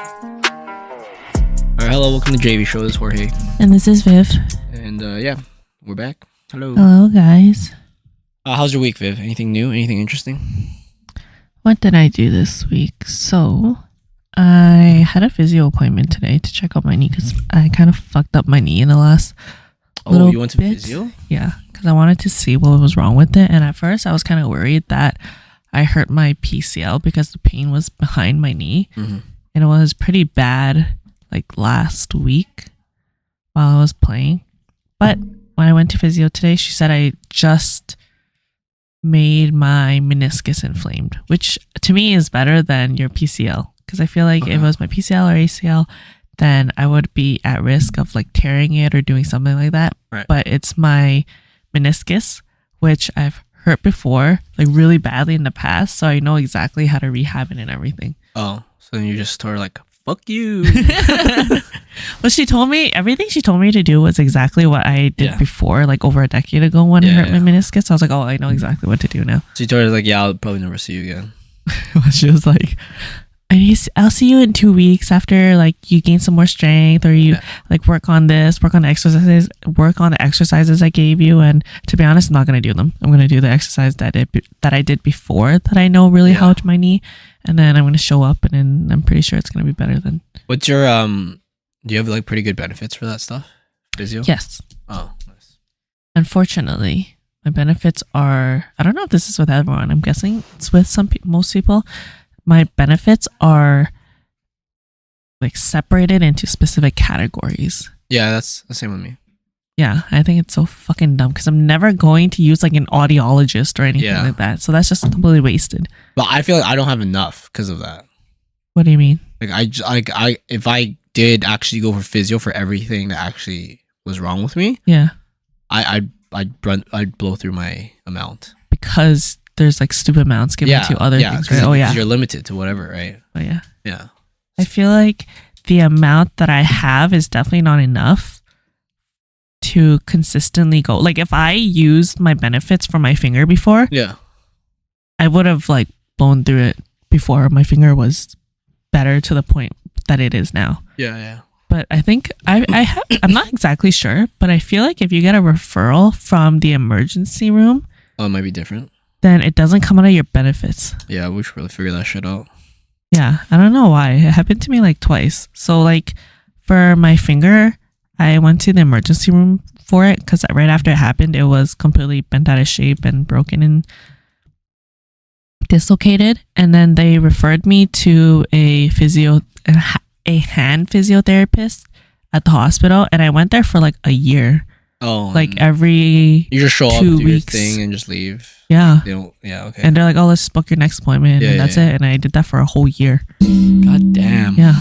Alright, hello, welcome to JAV Show. This is Jorge. And this is Viv. And yeah, we're back. Hello. Hello, guys. How's your week, Viv? Anything new? Anything interesting? What did I do this week? So, I had a physio appointment today to check out my knee because I kind of fucked up my knee in the last little you went to bit. physio? Yeah, because I wanted to see what was wrong with it. And at first, I was kind of worried that I hurt my PCL because the pain was behind my knee. Mm-hmm. And it was pretty bad like last week while I was playing. But when I went to physio today, she said I just made my meniscus inflamed, which to me is better than your PCL. Because I feel like if it was my PCL or ACL, then I would be at risk of like tearing it or doing something like that. Right. But it's my meniscus, which I've hurt before, like really badly in the past. So I know exactly how to rehab it and everything. Oh, so then you just told her like, fuck you. Well, she told me everything she told me to do was exactly what I did before, like over a decade ago when I hurt my meniscus. So I was like, oh, I know exactly what to do now. So you told her like, yeah, I'll probably never see you again. Well, she was like, I'll see you in 2 weeks after like you gain some more strength or you like work on this, work on the exercises I gave you. And to be honest, I'm not going to do them. I'm going to do the exercise that I did before that I know really helped my knee. And then I'm going to show up and then I'm pretty sure it's going to be better then. What's your, do you have like pretty good benefits for that stuff? Physio? Yes. Oh, nice. Unfortunately, my benefits are, I don't know if this is with everyone. I'm guessing it's with most people. My benefits are like separated into specific categories. Yeah, that's the same with me. Yeah, I think it's so fucking dumb because I'm never going to use like an audiologist or anything like that. So that's just completely wasted. But I feel like I don't have enough because of that. What do you mean? Like if I did actually go for physio for everything that actually was wrong with me, I'd blow through my amount because there's like stupid amounts given to other things, right? Oh yeah, you're limited to whatever, right? Oh yeah, yeah. I feel like the amount that I have is definitely not enough to consistently go. Like if I used my benefits for my finger before, I would have like blown through it before my finger was better to the point that it is now. Yeah. But I think I'm not exactly sure, but I feel like if you get a referral from the emergency room, it might be different. Then it doesn't come out of your benefits. Yeah, we should really figure that shit out. Yeah, I don't know why. It happened to me like twice. So like for my finger, I went to the emergency room for it because right after it happened, it was completely bent out of shape and broken and dislocated. And then they referred me to a hand physiotherapist at the hospital. And I went there for like a year. Oh, like every you just show 2 up, do weeks. Your thing, and just leave. Yeah. They don't. Yeah. Okay. And they're like, "Oh, let's book your next appointment," and that's it. And I did that for a whole year. God damn. Yeah.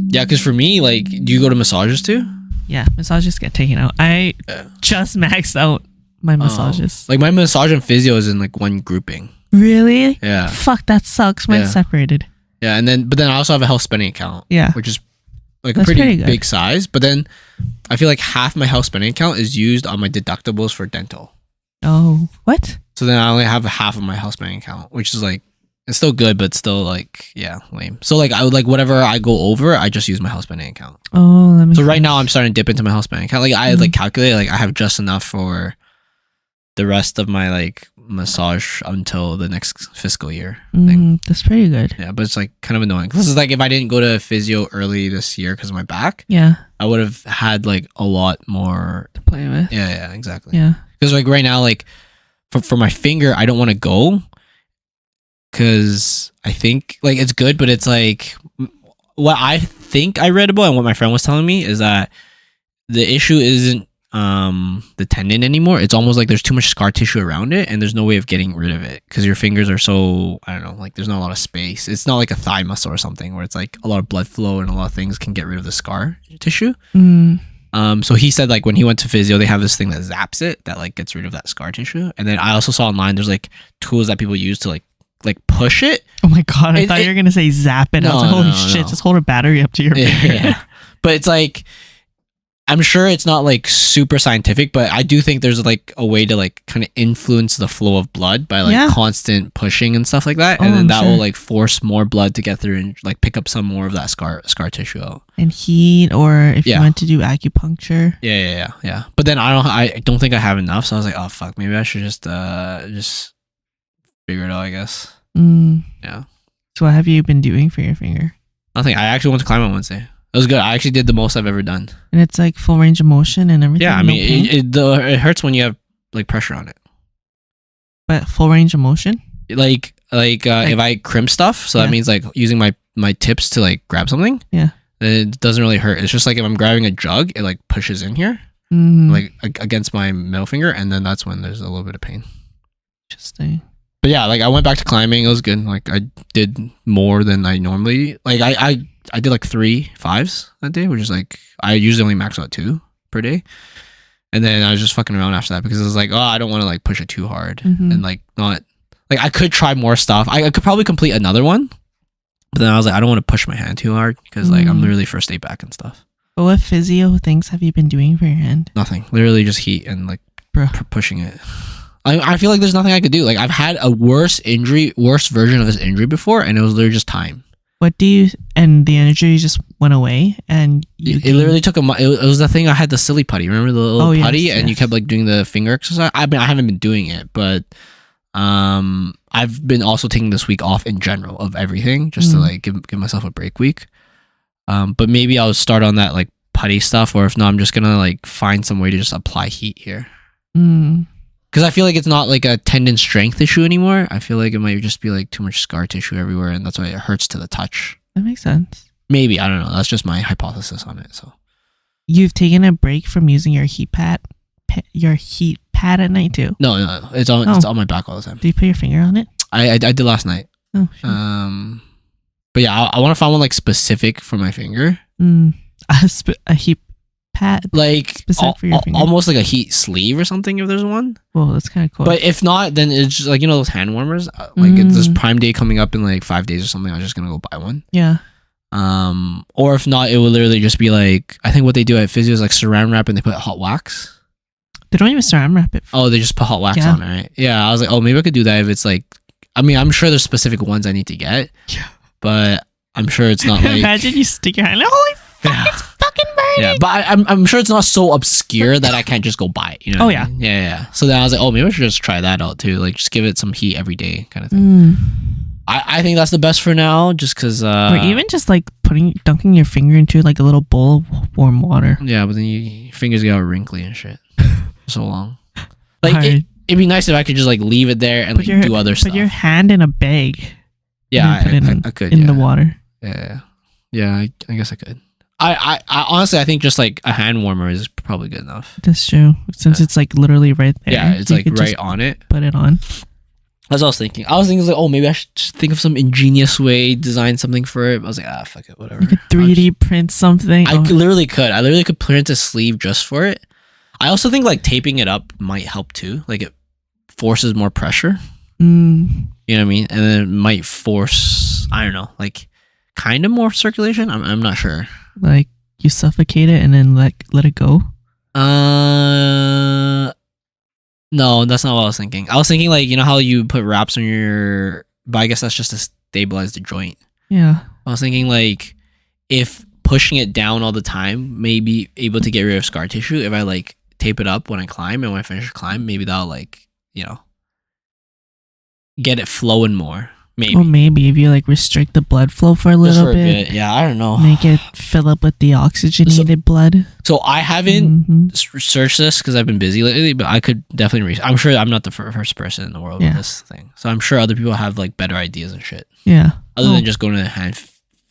Yeah, because for me, like, do you go to massages too? Yeah, massages get taken out. I just maxed out my massages. Like my massage and physio is in like one grouping. Really? Yeah. Fuck, that sucks. Mine's separated. Yeah, but then I also have a health spending account. Yeah. Which is like a pretty big size, but then I feel like half my health spending account is used on my deductibles for dental. Oh, what? So then I only have half of my health spending account, which is like, it's still good, but still like, lame. So like I would like whatever I go over, I just use my health spending account. Oh, let me. So right now I'm starting to dip into my health spending account. Like I like calculate, like I have just enough for the rest of my like massage until the next fiscal year thing. That's pretty good. Yeah, but it's like kind of annoying. This is like if I didn't go to physio early this year because of my back, I would have had like a lot more to play with. Yeah, exactly. Yeah, because like right now, like for my finger, I don't want to go because I think like it's good, but it's like what I think I read about and what my friend was telling me is that the issue isn't the tendon anymore. It's almost like there's too much scar tissue around it and there's no way of getting rid of it because your fingers are so, I don't know, like there's not a lot of space. It's not like a thigh muscle or something where it's like a lot of blood flow and a lot of things can get rid of the scar tissue. So he said like when he went to physio, they have this thing that zaps it that like gets rid of that scar tissue. And then I also saw online there's like tools that people use to like push it. Oh my god, I thought you were gonna say zap it. I was like, holy shit, just hold a battery up to your finger. But it's like I'm sure it's not like super scientific, but I do think there's like a way to like kind of influence the flow of blood by like constant pushing and stuff like that, and then that will like force more blood to get through and like pick up some more of that scar tissue out. And heat, or if you went to do acupuncture. Yeah. But then I don't think I have enough, so I was like, oh fuck, maybe I should just figure it out, I guess. Yeah. So what have you been doing for your finger? Nothing. I actually went to climb on Wednesday. It was good. I actually did the most I've ever done. And it's like full range of motion and everything. Yeah, I mean, it hurts when you have like pressure on it. But full range of motion? Like if I crimp stuff, so that means like using my tips to like grab something. Yeah. It doesn't really hurt. It's just like if I'm grabbing a jug, it like pushes in here, like against my middle finger, and then that's when there's a little bit of pain. Interesting. But yeah, like I went back to climbing. It was good. Like I did more than I normally. Like I did like 3 5s that day, which is like I usually only max out 2 per day. And then I was just fucking around after that because it was like, oh, I don't want to like push it too hard and like not like I could try more stuff. I could probably complete another one, but then I was like, I don't want to push my hand too hard because like I'm literally first day back and stuff. But what physio things have you been doing for your hand? Nothing. Literally just heat and like pushing it. I feel like there's nothing I could do. Like I've had a worse version of this injury before, and it was literally just time. And the energy just went away, and it literally took it was the thing I had the silly putty. Remember the little putty, and you kept like doing the finger exercise. I mean, I haven't been doing it, but I've been also taking this week off in general of everything, just to like give myself a break week. But maybe I'll start on that like putty stuff, or if not, I'm just gonna like find some way to just apply heat here. Because I feel like it's not like a tendon strength issue anymore. I feel like it might just be like too much scar tissue everywhere, and that's why it hurts to the touch. That makes sense. Maybe, I don't know. That's just my hypothesis on it. So you've taken a break from using your heat pad at night too? No. It's on my back all the time. Do you put your finger on it? I did last night. Oh, sure. But yeah, I want to find one like specific for my finger. A heat pad, like specific for your finger. Almost like a heat sleeve or something if there's one. Well, that's kind of cool. But if not, then it's just like, you know, those hand warmers. Like it's this Prime Day coming up in like 5 days or something. I'm just gonna go buy one. Yeah. Or if not, it will literally just be like, I think what they do at physio is like saran wrap and they put hot wax. They don't even saran wrap it. Oh, they just put hot wax on it, right? Yeah, I was like, oh, maybe I could do that if it's like, I mean, I'm sure there's specific ones I need to get. Yeah. But I'm sure it's not like. Imagine you stick your hand. Holy fuck, it's fucking burning. Yeah, but I'm sure it's not so obscure that I can't just go buy it. You know? Oh, yeah. I mean? Yeah. So then I was like, oh, maybe I should just try that out too. Like, just give it some heat every day, kind of thing. I think that's the best for now, just because. Or even just like dunking your finger into like a little bowl of warm water. Yeah, but then your fingers get all wrinkly and shit. So long. Like it'd be nice if I could just like leave it there and like do other stuff. Put your hand in a bag. Yeah, I could in the water. Yeah, I guess I could. I honestly, I think just like a hand warmer is probably good enough. That's true, since it's like literally right there. Yeah, it's like right on it. Put it on. That's what I was thinking. Like, oh, maybe I should just think of some ingenious way, design something for it. I was like, fuck it, whatever. You could 3D print something. I literally could print a sleeve just for it. I also think like taping it up might help too. Like it forces more pressure. You know what I mean? And then it might force, I don't know, like kind of more circulation. I'm not sure. Like you suffocate it and then let it go. No, that's not what I was thinking. I was thinking like, you know how you put wraps on your, but I guess that's just to stabilize the joint. Yeah. I was thinking like if pushing it down all the time may be able to get rid of scar tissue. If I like tape it up when I climb, and when I finish a climb, maybe that'll like, you know, get it flowing more. Maybe. Or maybe if you like restrict the blood flow for a little bit. Yeah, I don't know. Make it fill up with the oxygenated blood. So I haven't researched this because I've been busy lately, but I could definitely research. I'm sure I'm not the first person in the world with this thing. So I'm sure other people have like better ideas and shit. Yeah. Other than just going to hand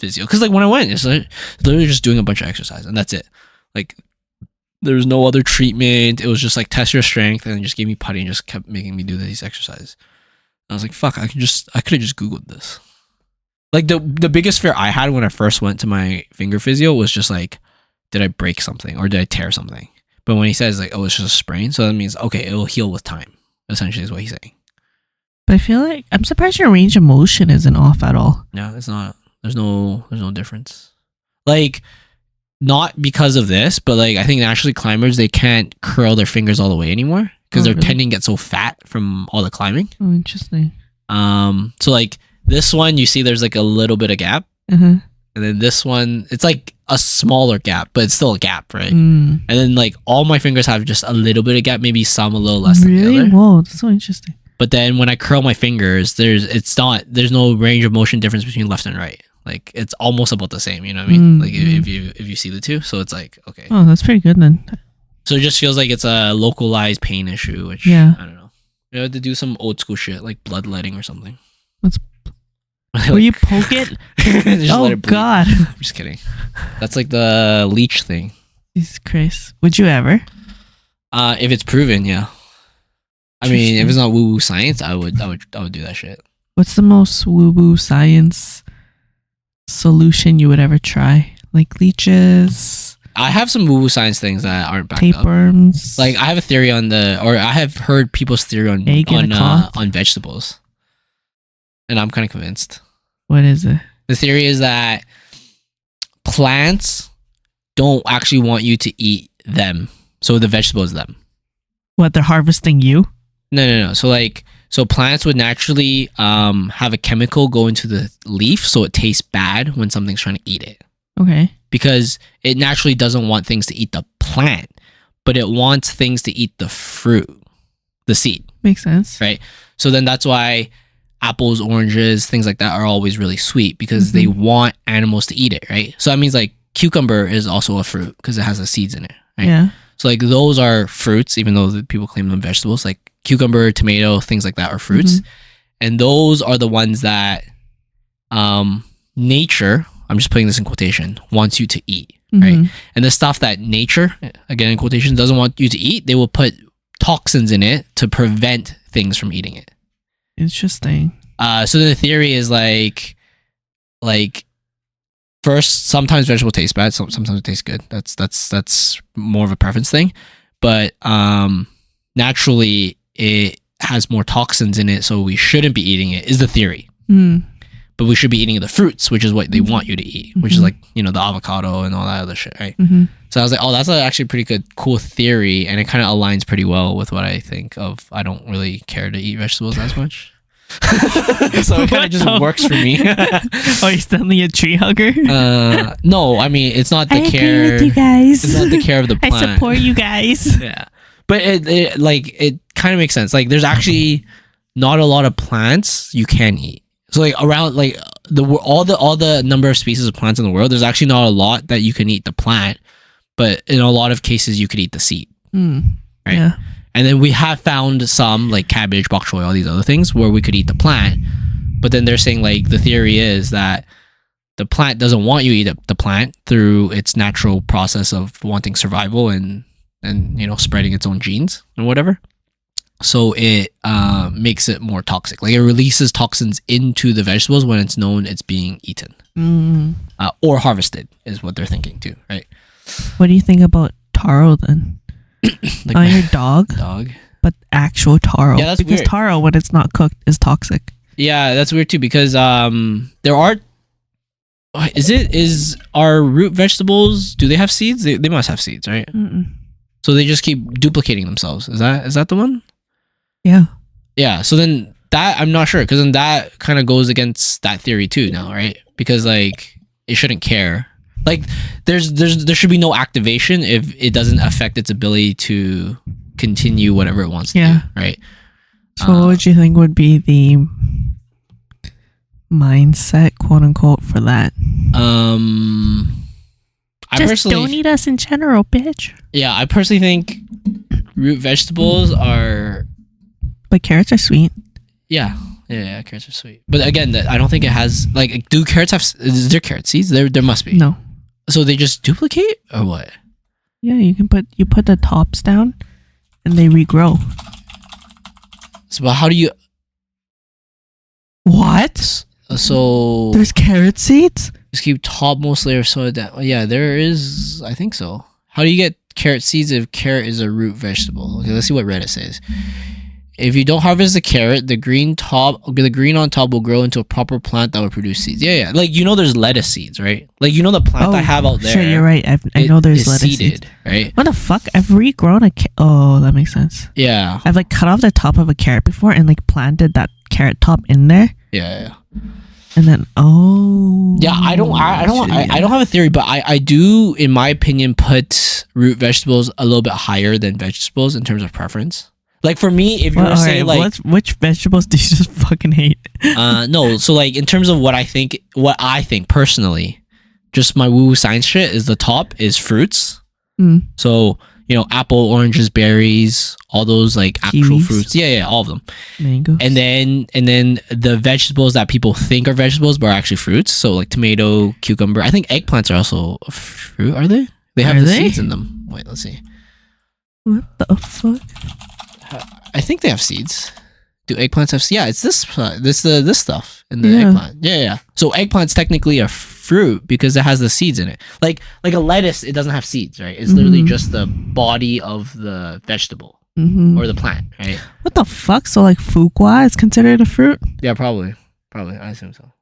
physio. Because like when I went, it's like literally just doing a bunch of exercise and that's it. Like there was no other treatment. It was just like test your strength and just gave me putty and just kept making me do these exercises. I was like, fuck, I could have just Googled this. Like the biggest fear I had when I first went to my finger physio was just like, did I break something or did I tear something? But when he says like, oh, it's just a sprain, so that means, okay, it will heal with time, essentially is what he's saying. But I feel like, I'm surprised your range of motion isn't off at all. No, it's not. There's no difference. Like, not because of this, but like I think naturally climbers, they can't curl their fingers all the way anymore because their tendon gets so fat from all the climbing. Oh, interesting. So like this one, you see there's like a little bit of gap, Uh-huh. and then this one, it's like a smaller gap, but it's still a gap, right? Mm. And then like all my fingers have just a little bit of gap, maybe some a little less than the Really? other. Whoa, that's so interesting. But then when I curl my fingers, there's no range of motion difference between left and right. Like it's almost about the same, you know what I mean? Like if you see the two, so it's like okay. Oh, that's pretty good then. So it just feels like it's a localized pain issue, which Yeah. I don't know. You have to do some old school shit like bloodletting or something. That's Like, will you poke it? just Oh let it bleed. God. I'm just kidding. That's like the leech thing. Jesus Christ. Would you ever? If it's proven, yeah. I mean, if it's not woo woo science, I would do that shit. What's the most woo-woo science solution you would ever try? Like leeches, I have some woo woo science things that aren't backed up. tapeworms. Like I have a theory on I have heard people's theory on Egg in a cloth? on vegetables, and I'm kind of convinced. What is it? The theory is that plants don't actually want you to eat them, so the vegetable is them. What, they're harvesting you? No. So plants would naturally have a chemical go into the leaf, so it tastes bad when something's trying to eat it. Okay. Because it naturally doesn't want things to eat the plant, but it wants things to eat the fruit, the seed, Makes sense. right? So then that's why apples, oranges, things like that are always really sweet because they want animals to eat it, right? So that means like cucumber is also a fruit because it has the seeds in it, right? Yeah. So like those are fruits, even though the people claim them vegetables. Like cucumber, tomato, things like that are fruits, and those are the ones that nature, I'm just putting this in quotation, wants you to eat, right? And the stuff that nature, again in quotation, doesn't want you to eat, they will put toxins in it to prevent things from eating it. Interesting. So the theory is like first, sometimes vegetable tastes bad, sometimes it tastes good. That's more of a preference thing, but naturally it has more toxins in it, so we shouldn't be eating it. Is the theory. But we should be eating the fruits, which is what they want you to eat, which is like, you know, the avocado and all that other shit, right? So I was like, oh, that's actually a pretty good, cool theory, and it kind of aligns pretty well with what I think of. I don't really care to eat vegetables as much. So it kind of just works for me. Oh, you're suddenly a tree hugger? No, I mean, it's not the I care. agree with you guys. It's not the care of the plant. I support you guys. Yeah. But it kind of makes sense. Like there's actually not a lot of plants you can eat. So like around like all the number of species of plants in the world, there's actually not a lot that you can eat the plant, but in a lot of cases you could eat the seed. Right? Yeah. And then we have found some like cabbage, bok choy, all these other things where we could eat the plant. But then they're saying like the theory is that the plant doesn't want you to eat the plant through its natural process of wanting survival and you know, spreading its own genes and whatever. So it makes it more toxic. Like it releases toxins into the vegetables when it's known it's being eaten or harvested is what they're thinking too, right? What do you think about taro then? Like Not your dog, but actual taro. Yeah, that's because weird. taro, when it's not cooked, is toxic. Yeah, that's weird too because there are. Are root vegetables? Do they have seeds? They must have seeds, right? So they just keep duplicating themselves. Is that the one? Yeah. Yeah. So then that I'm not sure because then that kind of goes against that theory too now, right? Because like it shouldn't care. Like there should be no activation if it doesn't affect its ability to continue whatever it wants to do, right? So what would you think would be the mindset, quote unquote, for that? I Just personally don't eat us in general, bitch. Yeah, I personally think root vegetables are. But carrots are sweet. Yeah, carrots are sweet. But again, I don't think it has like. Do carrots have? Is there carrot seeds? There must be. No. So they just duplicate or what? Yeah, you put the tops down, and they regrow. So, but how do you? What? So there's carrot seeds. Just keep topmost layer soil down. Yeah, there is. I think so. How do you get carrot seeds if carrot is a root vegetable? Okay, let's see what Reddit says. If you don't harvest the carrot, the green on top will grow into a proper plant that will produce seeds. Yeah. Like, there's lettuce seeds, right? Like, the plant I have out there. Sure, you're right. I know there's lettuce seeded, seeds. Right? What the fuck? I've regrown oh, that makes sense. Yeah. I've like cut off the top of a carrot before and like planted that carrot top in there. Yeah. And then I don't have a theory, but I do, in my opinion, put root vegetables a little bit higher than vegetables in terms of preference. Like for me, if you were to say like which vegetables do you just fucking hate? No, so like in terms of what I think personally, just my woo science shit is the top is fruits. So apple, oranges, berries, all those like actual fruits. Yeah, all of them. Mangoes. And then the vegetables that people think are vegetables but are actually fruits. So like tomato, cucumber. I think eggplants are also a fruit. Are they? They have seeds in them. Wait, let's see. What the fuck? I think they have seeds. Do eggplants have? Yeah, it's this stuff in the eggplant. Yeah. So eggplant's technically a fruit because it has the seeds in it. Like a lettuce, it doesn't have seeds, right? It's literally just the body of the vegetable or the plant, right? What the fuck? So like fuqua is considered a fruit? Yeah, probably. I assume so.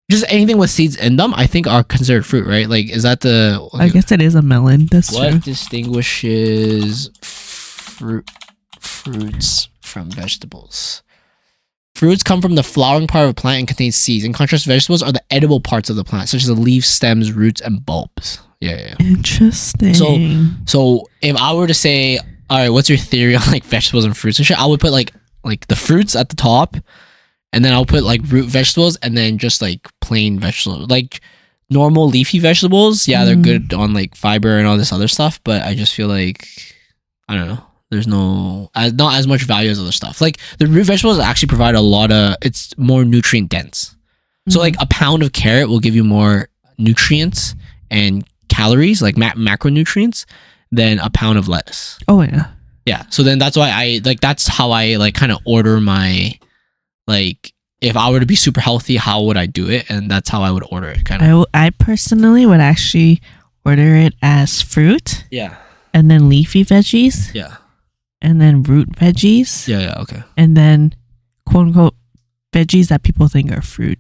Just anything with seeds in them, I think, are considered fruit, right? Like, is that the? Okay. I guess it is a melon. That's true. What distinguishes fruits from vegetables? Fruits come from the flowering part of a plant and contain seeds. In contrast, vegetables are the edible parts of the plant, such as the leaves, stems, roots, and bulbs. Yeah. Interesting. So if I were to say, all right, what's your theory on like vegetables and fruits and shit? I would put like the fruits at the top, and then I'll put like root vegetables, and then just like plain vegetables, like normal leafy vegetables. Yeah, they're good on like fiber and all this other stuff, but I just feel like, I don't know. There's not as much value as other stuff. Like the root vegetables actually provide it's more nutrient dense. So like a pound of carrot will give you more nutrients and calories, like macronutrients, than a pound of lettuce. Oh yeah. Yeah. So then that's why that's how I like kind of order my, like, if I were to be super healthy, how would I do it? And that's how I would order it kind of. I personally would actually order it as fruit. Yeah. And then leafy veggies. Yeah. And then root veggies. Yeah, okay. And then quote unquote veggies that people think are fruit.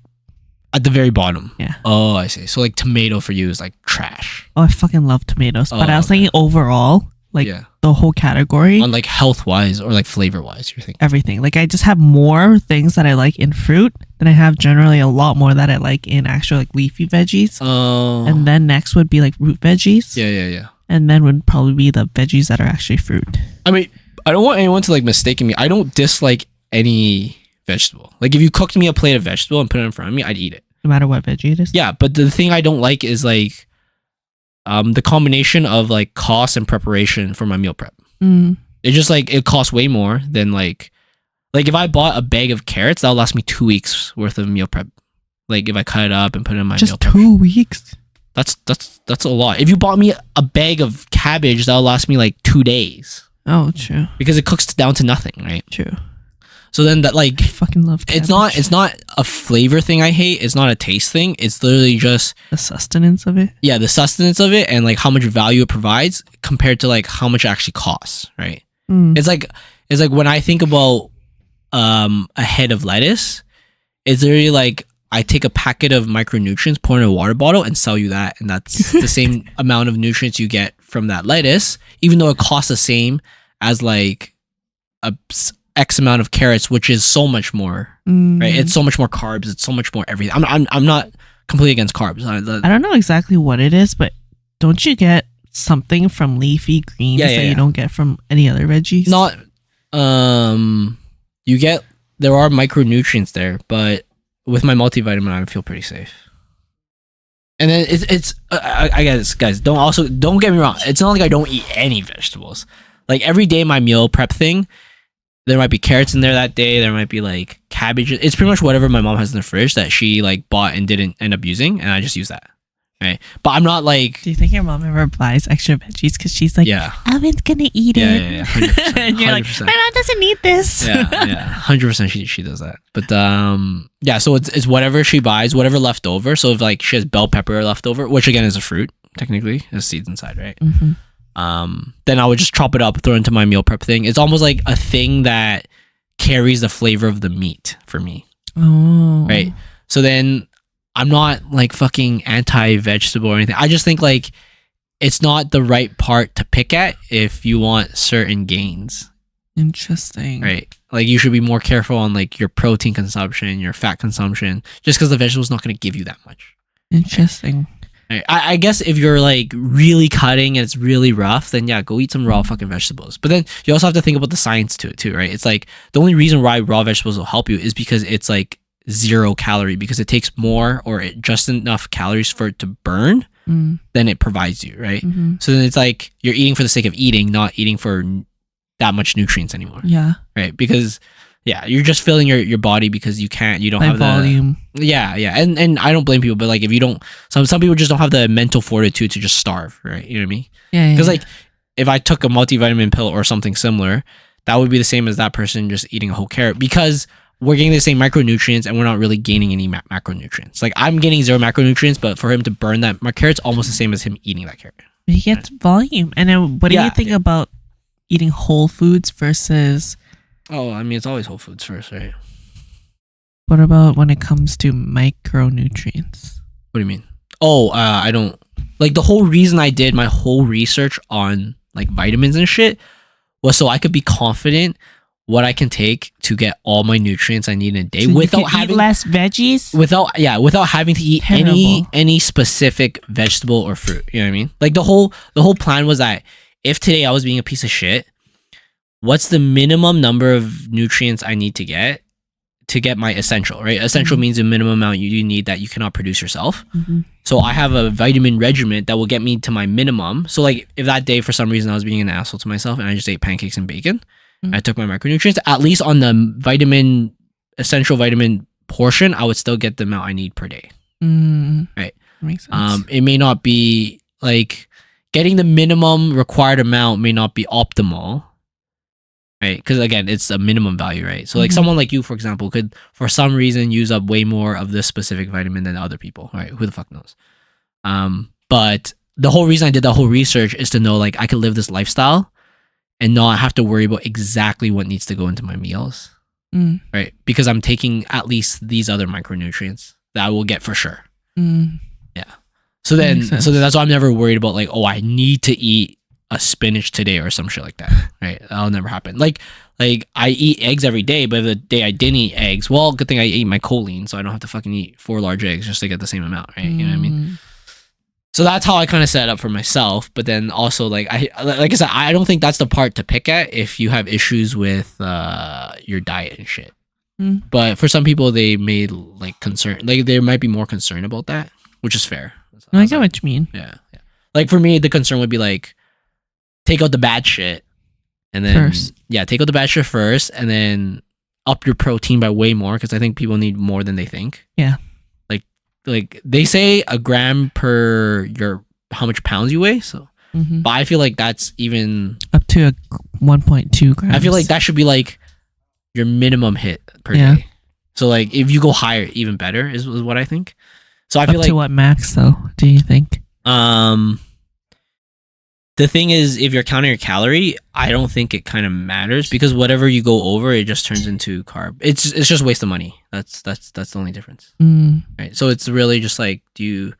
At the very bottom. Yeah. Oh, I see. So like tomato for you is like trash. Oh, I fucking love tomatoes. But I was thinking overall, like the whole category. On like health wise or like flavor wise, you're thinking. Everything. Like I just have more things that I like in fruit than I have generally a lot more that I like in actual like leafy veggies. Oh. And then next would be like root veggies. Yeah. And then would probably be the veggies that are actually fruit. I mean, I don't want anyone to like mistake me. I don't dislike any vegetable. Like if you cooked me a plate of vegetable and put it in front of me, I'd eat it. No matter what veggie it is? Yeah, but the thing I don't like is like the combination of like cost and preparation for my meal prep. It just like, it costs way more than like if I bought a bag of carrots, that'll last me 2 weeks worth of meal prep. Like if I cut it up and put it in my meal prep. Just 2 weeks? That's a lot. If you bought me a bag of cabbage, that'll last me like 2 days. Oh, true. Because it cooks down to nothing, right? True. So then that like, I fucking love cabbage. It's not a flavor thing I hate. It's not a taste thing. It's literally just the sustenance of it. Yeah, the sustenance of it and like how much value it provides compared to like how much it actually costs, right? It's like when I think about a head of lettuce, it's literally like I take a packet of micronutrients, pour in a water bottle, and sell you that, and that's the same amount of nutrients you get from that lettuce, even though it costs the same as like a X amount of carrots, which is so much more, right? It's so much more carbs. It's so much more everything. I'm not completely against carbs. I don't know exactly what it is, but don't you get something from leafy greens that you don't get from any other veggies? Not, there are micronutrients there, but with my multivitamin, I feel pretty safe. And then I guess, guys, don't get me wrong. It's not like I don't eat any vegetables. Like every day, my meal prep thing, there might be carrots in there that day. There might be like cabbage. It's pretty much whatever my mom has in the fridge that she like bought and didn't end up using, and I just use that. Right, but I'm not like. Do you think your mom ever buys extra veggies because she's like, Alvin's gonna eat it? Yeah, 100%, and you're 100%. Like, my mom doesn't need this. Yeah, 100%. She does that. But so it's whatever she buys, whatever left over. So if like she has bell pepper left over, which again is a fruit technically, has seeds inside, right? Then I would just chop it up, throw it into my meal prep thing. It's almost like a thing that carries the flavor of the meat for me. Oh. Right. So then I'm not like fucking anti-vegetable or anything. I just think like it's not the right part to pick at if you want certain gains. Interesting. Right. Like you should be more careful on like your protein consumption, your fat consumption, just because the vegetable is not going to give you that much. Interesting. Right. I guess if you're like really cutting and it's really rough, then yeah, go eat some raw fucking vegetables. But then you also have to think about the science to it too, right? It's like the only reason why raw vegetables will help you is because it's like 0 calorie, because it takes more or just enough calories for it to burn than it provides you, right? Mm-hmm. So then it's like you're eating for the sake of eating, not eating for that much nutrients anymore. Yeah. Right. Because yeah, you're just filling your body because you don't By have volume. Yeah. And I don't blame people, but like if you don't, some people just don't have the mental fortitude to just starve, right? You know what I mean? Yeah. Because like if I took a multivitamin pill or something similar, that would be the same as that person just eating a whole carrot, because we're getting the same micronutrients and we're not really gaining any macronutrients. Like I'm getting 0 macronutrients, but for him to burn that, my carrot's almost the same as him eating that carrot. He gets volume. And then what do you think about eating whole foods versus... Oh, I mean, it's always whole foods first, right? What about when it comes to micronutrients? What do you mean? Oh, I don't... Like the whole reason I did my whole research on like vitamins and shit was so I could be confident what I can take to get all my nutrients I need in a day, so without you can having eat less veggies, without having to eat any specific vegetable or fruit. You know what I mean? Like the whole plan was that if today I was being a piece of shit, what's the minimum number of nutrients I need to get my essential, right? Essential means the minimum amount you need that you cannot produce yourself. So I have a vitamin regimen that will get me to my minimum. So like if that day for some reason I was being an asshole to myself and I just ate pancakes and bacon, I took my micronutrients, at least on the essential vitamin portion, I would still get the amount I need per day. Right. Makes sense. It may not be like getting the minimum required amount may not be optimal. Right, because again, it's a minimum value, right? So like someone like you, for example, could for some reason use up way more of this specific vitamin than other people, right? Who the fuck knows? But the whole reason I did that whole research is to know like I could live this lifestyle and not have to worry about exactly what needs to go into my meals, right? Because I'm taking at least these other micronutrients that I will get for sure. Yeah. So then that's why I'm never worried about like, oh, I need to eat a spinach today or some shit like that, right? That'll never happen. Like I eat eggs every day, but the day I didn't eat eggs, well, good thing I ate my choline, so I don't have to fucking eat 4 large eggs just to get the same amount, right? You know what I mean? So that's how I kind of set it up for myself. But then also like I said, I don't think that's the part to pick at if you have issues with your diet and shit. But for some people, they may like concern, like they might be more concerned about that, which is fair. I get what you mean. Yeah. Like for me, the concern would be like, take out the bad shit and then take out the bad shit first and then up your protein by way more, because I think people need more than they think. Yeah. Like they say a gram per how much pounds you weigh. So but I feel like that's even up to 1.2 grams. I feel like that should be like your minimum hit per day. So like if you go higher, even better is what I think. So I feel up like to what max though, do you think? The thing is, if you're counting your calorie, I don't think it kind of matters, because whatever you go over, it just turns into carb. It's just waste of money. That's the only difference. Right. So it's really just like, you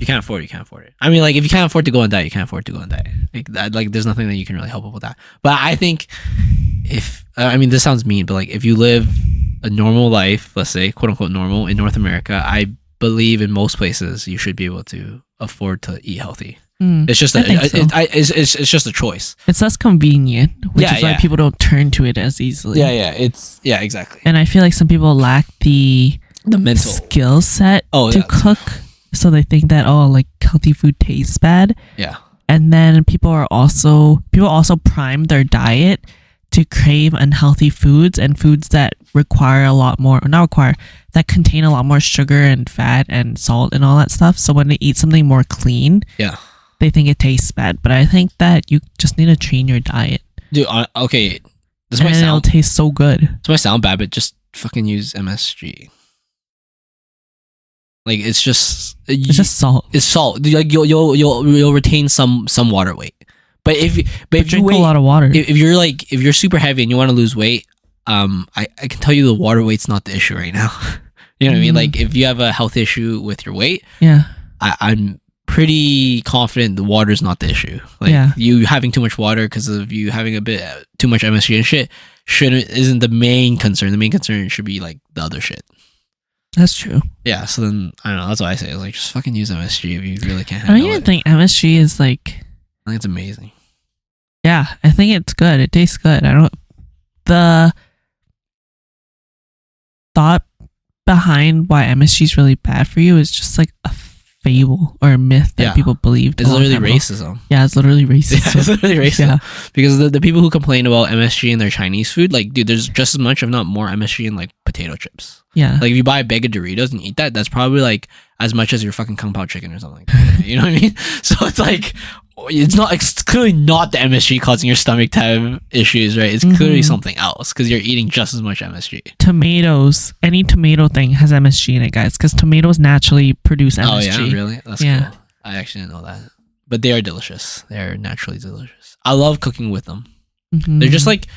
can't afford it, you can't afford it. I mean, like if you can't afford to go on diet, you can't afford to go on diet. Like that, like there's nothing that you can really help with that. But I think I mean this sounds mean, but like if you live a normal life, let's say quote unquote normal in North America, I believe in most places you should be able to afford to eat healthy. It's just it's just a choice. It's less convenient, which is why people don't turn to it as easily. Yeah, exactly. And I feel like some people lack the mental skill set to cook, so they think that like healthy food tastes bad. Yeah. And then people also prime their diet to crave unhealthy foods and foods that require a lot more, or not require, that contain a lot more sugar and fat and salt and all that stuff. So when they eat something more clean, they think it tastes bad. But I think that you just need to train your diet. Dude, okay. It'll taste so good. This might sound bad, but just fucking use MSG. Like it's just salt. It's salt. Like you'll retain some water weight. But if you drink a lot of water. If you're super heavy and you want to lose weight, I can tell you the water weight's not the issue right now. You know what I mean? Like if you have a health issue with your weight, Yeah. I'm pretty confident the water's not the issue. Like you having too much water because of you having a bit too much MSG and shit isn't the main concern. The main concern should be like the other shit. That's true. Yeah, so then I don't know. That's what I say. Like, just fucking use MSG if you really can't I handle don't even it. think MSG is like. I think it's amazing. Yeah, I think it's good. It tastes good. I don't. The thought behind why MSG is really bad for you is just like a fable or a myth that people believed. It's literally racism. Yeah, it's literally racism. Yeah, it's literally racism. Yeah. Because the people who complain about MSG in their Chinese food, like, dude, there's just as much, if not more, MSG in like potato chips. Yeah. Like if you buy a bag of Doritos and eat that, that's probably like as much as your fucking Kung Pao chicken or something like that. You know what I mean? So it's like, it's clearly not the MSG causing your stomach to have issues, right? It's clearly something else because you're eating just as much MSG. Tomatoes, any tomato thing has MSG in it, guys, because tomatoes naturally produce MSG. Oh yeah, really? That's cool. I actually didn't know that. But they are delicious. They're naturally delicious. I love cooking with them. They're just like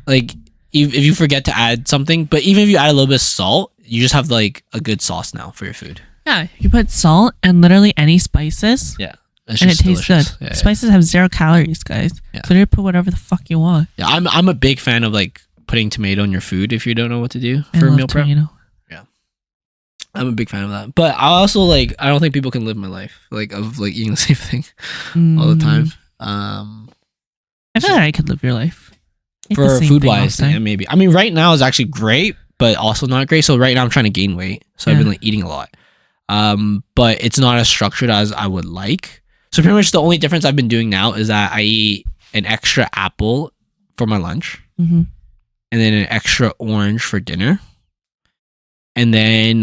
if you forget to add something, but even if you add a little bit of salt, you just have like a good sauce now for your food. Yeah, you put salt and literally any spices. Yeah. And it tastes delicious. good. Spices have 0 calories, guys. Yeah. So you put whatever the fuck you want. Yeah, I'm a big fan of like putting tomato in your food if you don't know what to do for meal prep. Yeah. I'm a big fan of that. But I also like, I don't think people can live my life like of like eating the same thing all the time. I feel like I could live your life. For food wise, yeah, maybe. I mean, right now is actually great, but also not great. So right now I'm trying to gain weight. So I've been like eating a lot. But it's not as structured as I would like. So pretty much the only difference I've been doing now is that I eat an extra apple for my lunch, and then an extra orange for dinner, and then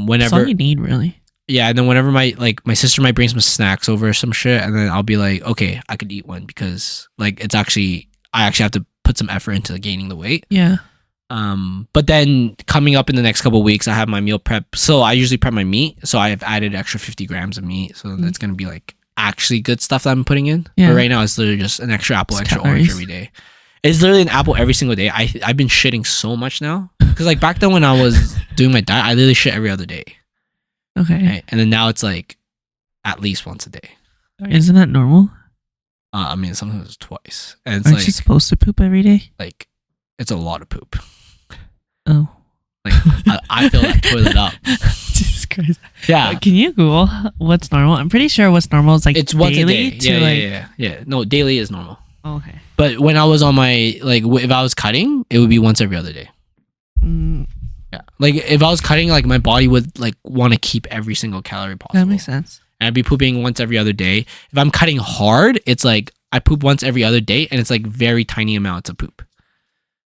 whenever. That's all you need, really. Yeah, and then whenever my sister might bring some snacks over or some shit, and then I'll be like, okay, I could eat one because like I actually have to put some effort into gaining the weight. Yeah. But then coming up in the next couple of weeks, I have my meal prep. So I usually prep my meat. So I have added extra 50 grams of meat. So that's gonna be like actually good stuff that I'm putting in. Yeah. But right now it's literally just an extra apple, extra orange every day. It's literally an apple every single day. I've been shitting so much now because like back then when I was doing my diet, I literally shit every other day. Okay. Right? And then now it's like at least once a day. Isn't that normal? I mean, sometimes it's twice. And it's Aren't you supposed to poop every day? Like, it's a lot of poop. Oh. Like, I fill that toilet up. Jesus Christ. Yeah. Can you Google what's normal? I'm pretty sure what's normal is like it's once daily a day. Yeah. No, daily is normal. Oh, okay. But when I was on my, like, if I was cutting, it would be once every other day. Yeah. Like, if I was cutting, like, my body would, like, want to keep every single calorie possible. That makes sense. And I'd be pooping once every other day. If I'm cutting hard, it's like I poop once every other day, and it's like very tiny amounts of poop.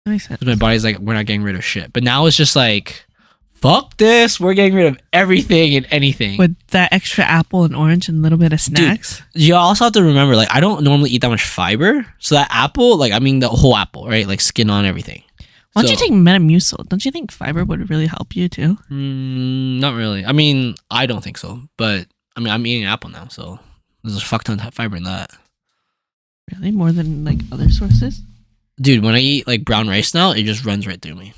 That makes sense. My body's like, we're not getting rid of shit. But now it's just like, fuck this. We're getting rid of everything and anything. With that extra apple and orange and a little bit of snacks. Dude, you also have to remember, like, I don't normally eat that much fiber. So that apple, like, I mean the whole apple, right? Like skin on everything. Why don't you take Metamucil? Don't you think fiber would really help you too? Not really. I mean, I don't think so. But I mean, I'm eating an apple now, so there's a fuck ton of fiber in that. Really? More than like other sources? Dude, when I eat like brown rice now, it just runs right through me.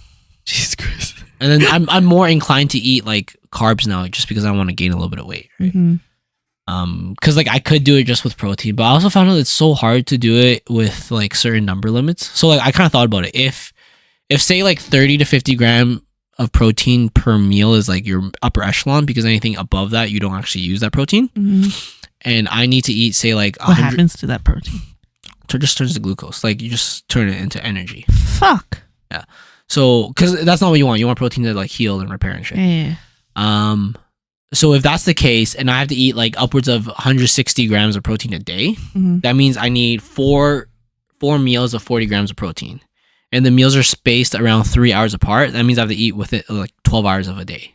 Jesus Christ. And then I'm more inclined to eat like carbs now just because I want to gain a little bit of weight, right? Because like I could do it just with protein, but I also found out it's so hard to do it with like certain number limits. So like I kind of thought about it. If say like 30 to 50 gram of protein per meal is like your upper echelon, because anything above that you don't actually use that protein, and I need to eat say like what happens to that protein? So it just turns to glucose. Like you just turn it into energy. Fuck. Yeah. So because that's not what you want. You want protein to like heal and repair and shit. Yeah. So if that's the case, and I have to eat like upwards of 160 grams of protein a day, that means I need four meals of 40 grams of protein. And the meals are spaced around 3 hours apart. That means I have to eat with it like 12 hours of a day.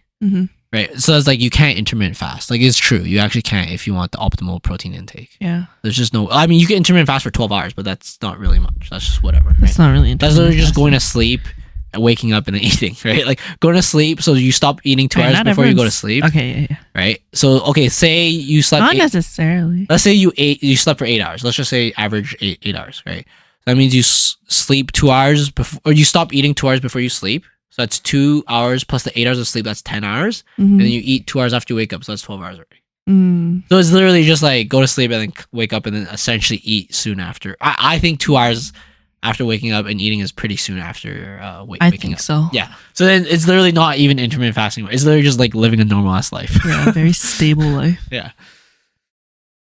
Right. So it's like you can't intermittent fast. Like it's true. You actually can't if you want the optimal protein intake. Yeah. There's just no, I mean, you can intermittent fast for 12 hours, but that's not really much. That's just whatever. That's not really That's literally just going to sleep and waking up and then eating, right? Like going to sleep. So you stop eating 2 hours before you go to sleep. Okay. Yeah. Right. So, okay. Say you slept. Not necessarily. Let's say you slept for 8 hours. Let's just say average eight hours. Right. That means you sleep 2 hours before, or you stop eating 2 hours before you sleep. So that's 2 hours plus the 8 hours of sleep. That's 10 hours. And then you eat 2 hours after you wake up. So that's 12 hours already. So it's literally just like go to sleep and then wake up and then essentially eat soon after. I think 2 hours after waking up and eating is pretty soon after waking up. I think so. Yeah. So then it's literally not even intermittent fasting. It's literally just like living a normal ass life. Yeah, a very stable life. Yeah.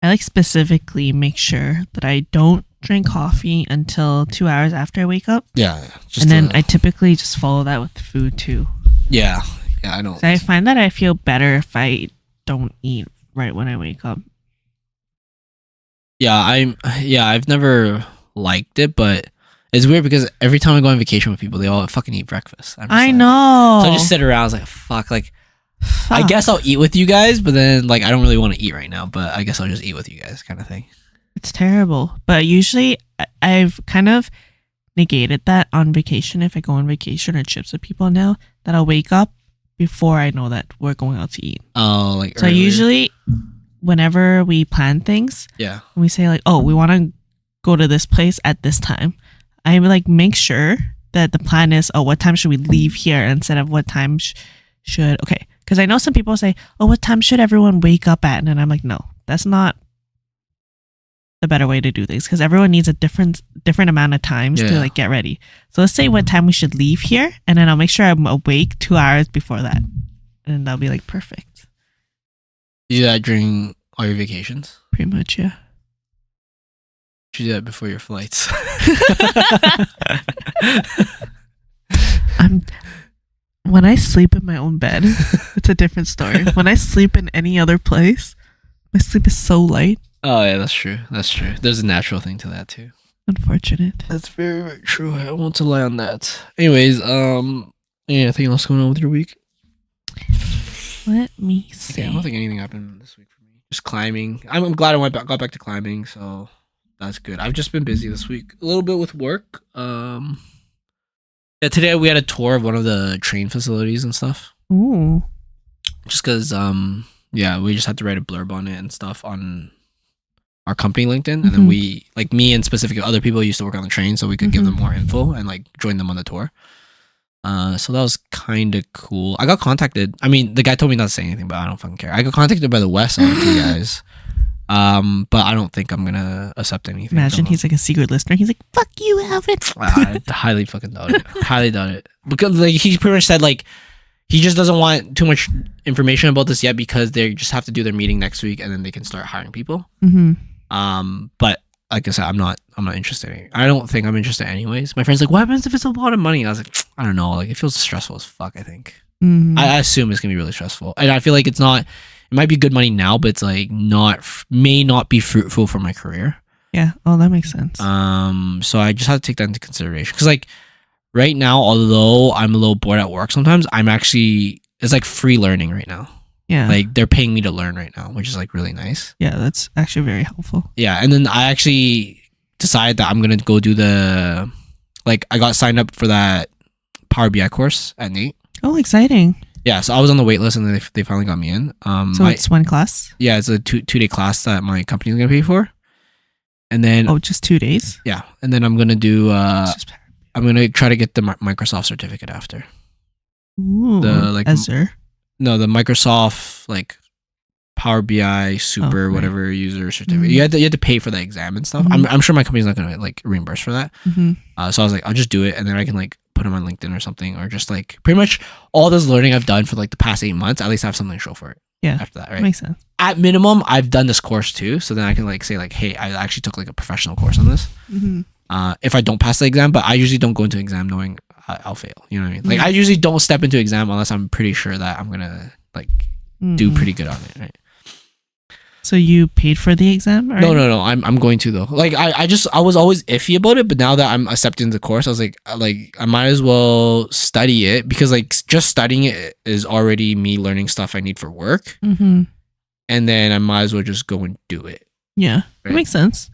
I like specifically make sure that I don't drink coffee until 2 hours after I wake up. Yeah. And then I typically just follow that with food too. Yeah. Yeah, I know. So I find that I feel better if I don't eat right when I wake up. Yeah, I've never liked it, but it's weird because every time I go on vacation with people, they all fucking eat breakfast. I know. So I just sit around, I was like, fuck, I guess I'll eat with you guys, but then like I don't really want to eat right now, but I guess I'll just eat with you guys kind of thing. It's terrible. But usually I've kind of negated that on vacation. If I go on vacation or trips with people now, that I'll wake up before I know that we're going out to eat. Oh, like so earlier. Usually whenever we plan things, we say like, oh, we want to go to this place at this time. I like make sure that the plan is, oh, what time should we leave here instead of what time should, okay. Because I know some people say, oh, what time should everyone wake up at? And I'm like, no, that's not the better way to do things because everyone needs a different amount of times to like get ready. So let's say what time we should leave here, and then I'll make sure I'm awake 2 hours before that, and that'll be like perfect. You do that during all your vacations? Pretty much, yeah. You do that before your flights. When I sleep in my own bed, it's a different story. When I sleep in any other place, my sleep is so light. Oh yeah, that's true. That's true. There's a natural thing to that too. Unfortunate. That's very, very true. I won't lie on that. Anyways, anything else going on with your week? Let me see. Okay, I don't think anything happened this week for me. Just climbing. I'm glad I got back to climbing, so that's good. I've just been busy this week. A little bit with work. Yeah, today we had a tour of one of the train facilities and stuff. Ooh. Just because, we just had to write a blurb on it and stuff on our company LinkedIn, and then we, like me and specific other people used to work on the train, so we could give them more info and like join them on the tour. So that was kind of cool. I got contacted. I mean, the guy told me not to say anything, but I don't fucking care. I got contacted by the West on you guys. But I don't think I'm gonna accept anything. Imagine he's like a secret listener. He's like, "Fuck you, Alvin." I highly fucking doubt it. Highly doubt it. Because like he pretty much said like he just doesn't want too much information about this yet because they just have to do their meeting next week and then they can start hiring people. But like I said, I'm not interested. I don't think I'm interested anyways. My friend's like, "What happens if it's a lot of money?" I was like, I don't know. Like it feels stressful as fuck. I think. I assume it's gonna be really stressful, and I feel like it's not. It might be good money now, but it's like may not be fruitful for my career. Yeah. Oh, that makes sense. So I just have to take that into consideration because like right now, although I'm a little bored at work sometimes, it's like free learning right now. Yeah. Like they're paying me to learn right now, which is like really nice. Yeah, that's actually very helpful. Yeah, and then I actually decided that I'm gonna go do I got signed up for that Power BI course at NATE. Oh, exciting. Yeah, so I was on the wait list and then they finally got me in. So it's one class? Yeah, it's a two-day class that my company's going to pay for. And then... Oh, just 2 days? Yeah, and then I'm going to do... I'm going to try to get the Microsoft certificate after. Ooh, Azure? No, the Microsoft, like, Power BI Super, whatever user certificate. You had to pay for the exam and stuff. I'm sure my company's not going to, like, reimburse for that. So I was like, I'll just do it, and then I can, like, put them on LinkedIn or something, or just like pretty much all this learning I've done for like the past 8 months, at least I have something to show for it. Yeah. After that, right? Makes sense. At minimum, I've done this course too, so then I can like say like, hey, I actually took like a professional course on this. If I don't pass the exam, but I usually don't go into exam knowing I'll fail. You know what I mean? Like I usually don't step into exam unless I'm pretty sure that I'm gonna like do pretty good on it, right? So you paid for the exam? Right? No. I'm going to though. Like I was always iffy about it, but now that I'm accepting the course, I was like I might as well study it because like just studying it is already me learning stuff I need for work. And then I might as well just go and do it. Yeah, right? That makes sense.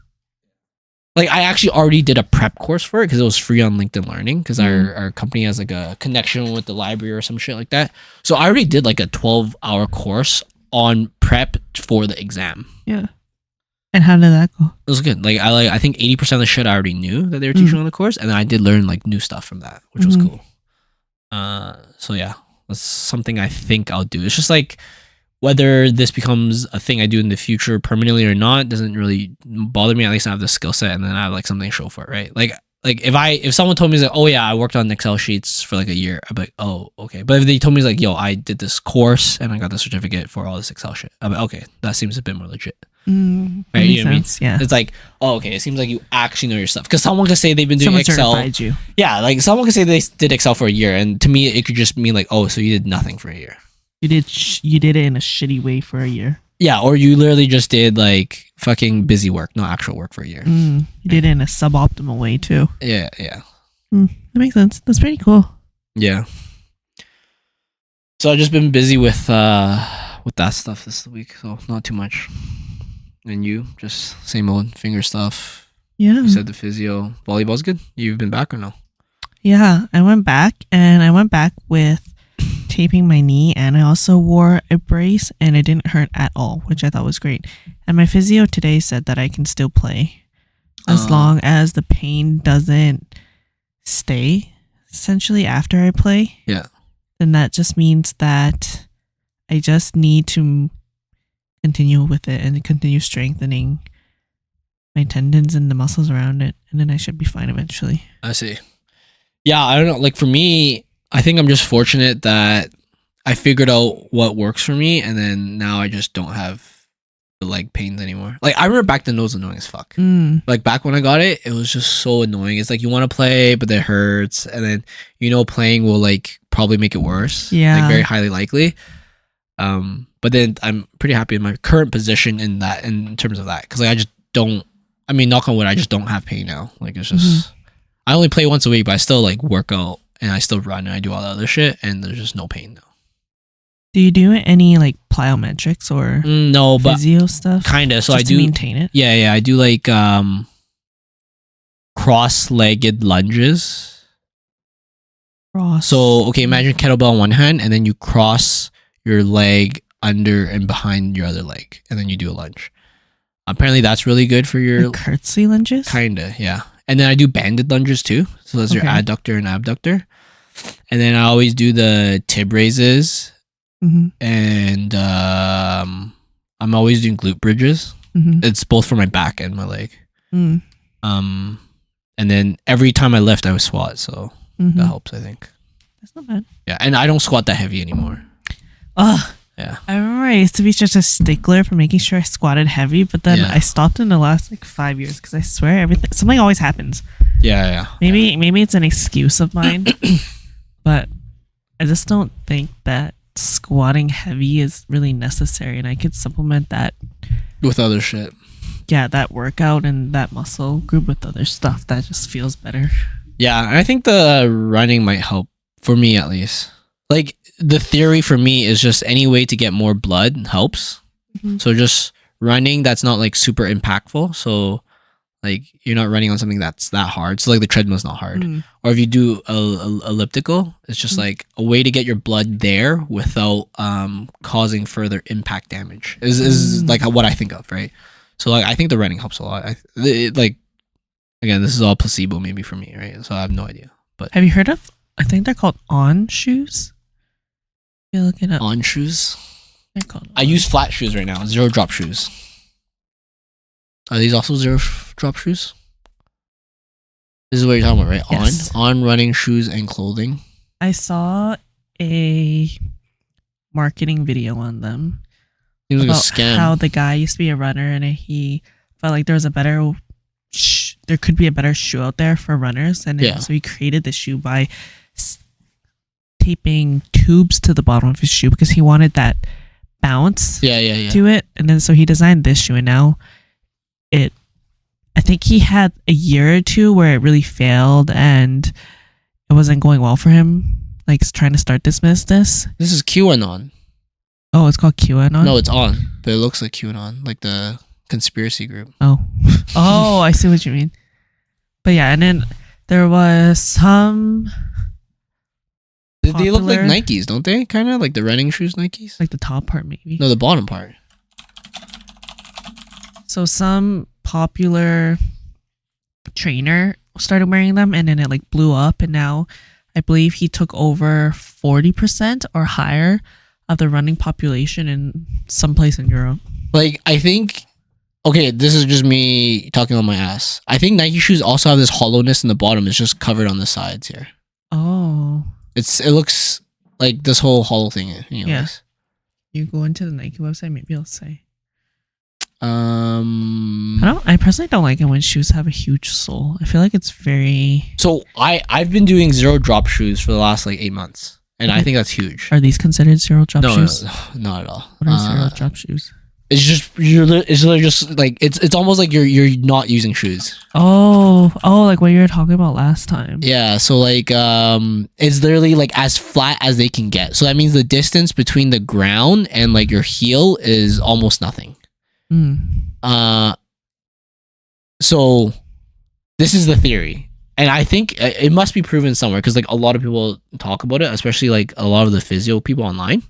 Like I actually already did a prep course for it because it was free on LinkedIn Learning because our company has like a connection with the library or some shit like that. So I already did like a 12-hour course on prep for the exam. Yeah. And how did that go? It was good. I think 80% of the shit I already knew that they were teaching on the course, and then I did learn like new stuff from that, which was cool. So yeah, that's something I think I'll do. It's just like whether this becomes a thing I do in the future permanently or not doesn't really bother me. At least I have the skill set, and then I have like something to show for it, right? Like if someone told me like, oh yeah, I worked on Excel sheets for like a year, I'd be like, oh okay. But if they told me like, yo, I did this course and I got the certificate for all this Excel shit, I'd be like, okay, that seems a bit more legit. Right? You know what I mean? Yeah. It's like, oh okay, it seems like you actually know your stuff. Because someone could say they've been doing Someone Excel. certified you. Yeah, like someone could say they did Excel for a year, and to me it could just mean like, oh, so you did nothing for a year. You did it in a shitty way for a year. Yeah, or you literally just did like fucking busy work, not actual work for a year. You did it in a suboptimal way too. Yeah. That makes sense. That's pretty cool. Yeah. So I've just been busy with that stuff this week, so not too much. And you, just same old finger stuff. Yeah. You said the physio. Volleyball's good. You've been back or no? Yeah, I went back with taping my knee, and I also wore a brace, and it didn't hurt at all, which I thought was great. And my physio today said that I can still play as long as the pain doesn't stay essentially after I play. Yeah. Then that just means that I just need to continue with it and continue strengthening my tendons and the muscles around it, and then I should be fine eventually. I see. Yeah, I don't know. Like for me, I think I'm just fortunate that I figured out what works for me, and then now I just don't have the leg pains anymore. Like I remember back then, it was annoying as fuck. Like back when I got it, it was just so annoying. It's like you want to play, but it hurts, and then playing will like probably make it worse. Yeah, like very highly likely. But then I'm pretty happy in my current position in terms of that, because like I just don't. I mean, knock on wood, I just don't have pain now. Like it's just I only play once a week, but I still like work out and I still run and I do all the other shit, and there's just no pain now. Do you do any like plyometrics or no, but physio stuff? Kinda. So just I do to maintain it. Yeah. I do like cross-legged lunges. So okay, imagine kettlebell on one hand, and then you cross your leg under and behind your other leg, and then you do a lunge. Apparently that's really good for your like curtsy lunges. Kinda, yeah. And then I do banded lunges too. So that's your adductor and abductor. And then I always do the tib raises. And I'm always doing glute bridges. It's both for my back and my leg. And then every time I lift, I would squat. So that helps, I think. That's not bad. Yeah, and I don't squat that heavy anymore. Yeah. I remember I used to be just a stickler for making sure I squatted heavy, but then I stopped in the last like 5 years because I swear something always happens. Yeah. Maybe it's an excuse of mine, but I just don't think that squatting heavy is really necessary, and I could supplement that with other shit. Yeah, that workout and that muscle group with other stuff that just feels better. Yeah, I think the running might help, for me at least. Like the theory for me is just any way to get more blood helps. So just running that's not like super impactful. So like you're not running on something that's that hard. So like the treadmill's not hard. Or if you do a elliptical, it's just like a way to get your blood there without causing further impact damage. Is like what I think of, right? So like I think the running helps a lot. Like again, this is all placebo maybe for me, right? So I have no idea. But have you heard of? I think they're called On shoes. You look it up. On shoes. I use flat shoes right now. Zero drop shoes. Are these also zero drop shoes? This is what you're talking about, right? Yes. On running shoes and clothing. I saw a marketing video on them. Seems like a scam. How the guy used to be a runner and he felt like there was a better, there could be a better shoe out there for runners, and so he created the shoe by taping tubes to the bottom of his shoe because he wanted that bounce to it, and then so he designed this shoe, and now I think he had a year or two where it really failed and it wasn't going well for him, like trying to start this business. This is QAnon. Oh, it's called QAnon? No, it's On, but it looks like QAnon, like the conspiracy group. Oh, I see what you mean. But yeah, and then there was some They look like Nikes, don't they? Kind of like the running shoes Nikes? Like the top part, maybe. No, the bottom part. So some popular trainer started wearing them, and then it like blew up, and now I believe he took over 40% or higher of the running population in some place in Europe. Like, I think, okay, this is just me talking on my ass. I think Nike shoes also have this hollowness in the bottom. It's just covered on the sides here. Oh. It looks like this whole hollow thing. Anyways. Yeah. You go into the Nike website, maybe it'll say. I personally don't like it when shoes have a huge sole. I feel like it's very. So I've been doing zero drop shoes for the last like 8 months, and I think that's huge. Are these considered zero drop shoes? No, not at all. What are zero drop shoes? It's literally just like it's almost like you're not using shoes. Oh, like what you were talking about last time. Yeah, so like it's literally like as flat as they can get. So that means the distance between the ground and like your heel is almost nothing. So this is the theory, and I think it must be proven somewhere because like a lot of people talk about it, especially like a lot of the physio people online.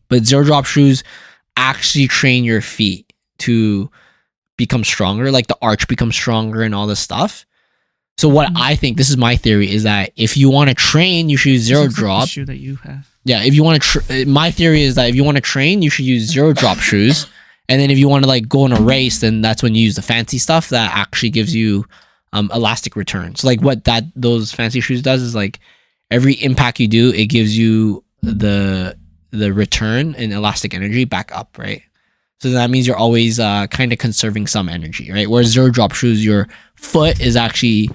But zero drop shoes actually train your feet to become stronger, like the arch becomes stronger and all this stuff. So what I think, this is my theory, is that if you want to train, you should use zero drop. Shoe that you have. Yeah, if you want to, my theory is that if you want to train, you should use zero drop shoes. And then if you want to like go in a race, then that's when you use the fancy stuff that actually gives you elastic return. So like what those fancy shoes does is like every impact you do, it gives you the return and elastic energy back up, right? So that means you're always kind of conserving some energy, right? Whereas zero drop shoes, your foot is actually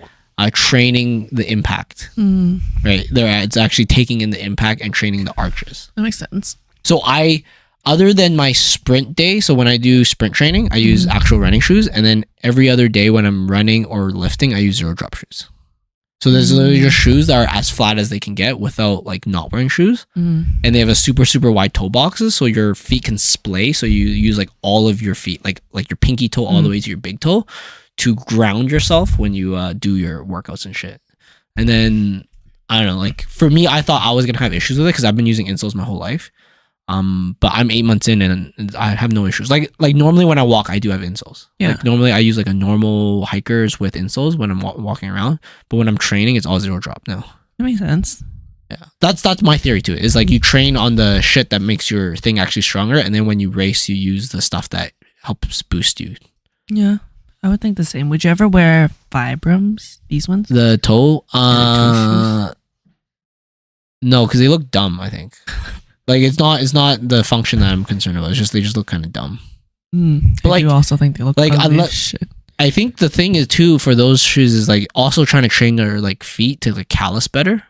training the impact, right? It's actually taking in the impact and training the arches. That makes sense. So other than my sprint day, so when I do sprint training, I use actual running shoes, and then every other day when I'm running or lifting, I use zero drop shoes. So there's literally just shoes that are as flat as they can get without like not wearing shoes, and they have a super super wide toe boxes, so your feet can splay. So you use like all of your feet, like your pinky toe all the way to your big toe, to ground yourself when you do your workouts and shit. And then I don't know, like for me, I thought I was gonna have issues with it because I've been using insoles my whole life. But I'm 8 months in and I have no issues. Like normally when I walk, I do have insoles. Yeah. Like normally I use like a normal hikers with insoles when I'm walking around. But when I'm training, it's all zero drop now. That makes sense. Yeah, that's my theory to it. Is like you train on the shit that makes your thing actually stronger, and then when you race, you use the stuff that helps boost you. Yeah, I would think the same. Would you ever wear Vibrams? These ones? The toe? Toe shoes? No, because they look dumb. I think. Like it's not the function that I'm concerned about. It's just they just look kind of dumb. But like, you also think they look like shit. I think the thing is too for those shoes is like also trying to train their like feet to like callus better.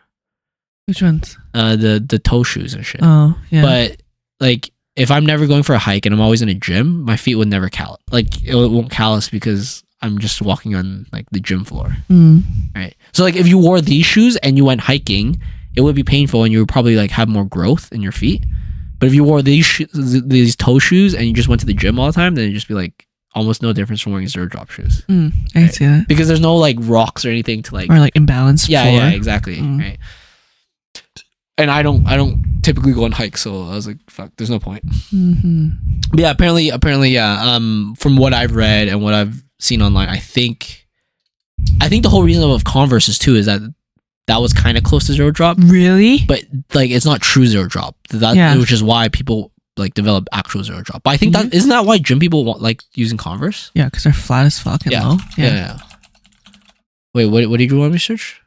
Which ones? The toe shoes and shit. Oh yeah. But like if I'm never going for a hike and I'm always in a gym, my feet would never callus. Like it won't callus because I'm just walking on like the gym floor. Right. So like if you wore these shoes and you went hiking, it would be painful and you would probably like have more growth in your feet. But if you wore these toe shoes and you just went to the gym all the time, then it'd just be like almost no difference from wearing zero drop shoes. I can see that. Because there's no like rocks or anything to like, or like imbalanced floor. Yeah, exactly. Right. And I don't typically go on hikes, so I was like, fuck, there's no point. But yeah, apparently, yeah. From what I've read and what I've seen online, I think the whole reason of Converse too is that was kind of close to zero drop. Really? But like it's not true zero drop. Which is why people like develop actual zero drop. But I think isn't that why gym people like using Converse? Yeah, because they're flat as fuck and low. Yeah. Wait, what did you want me to search?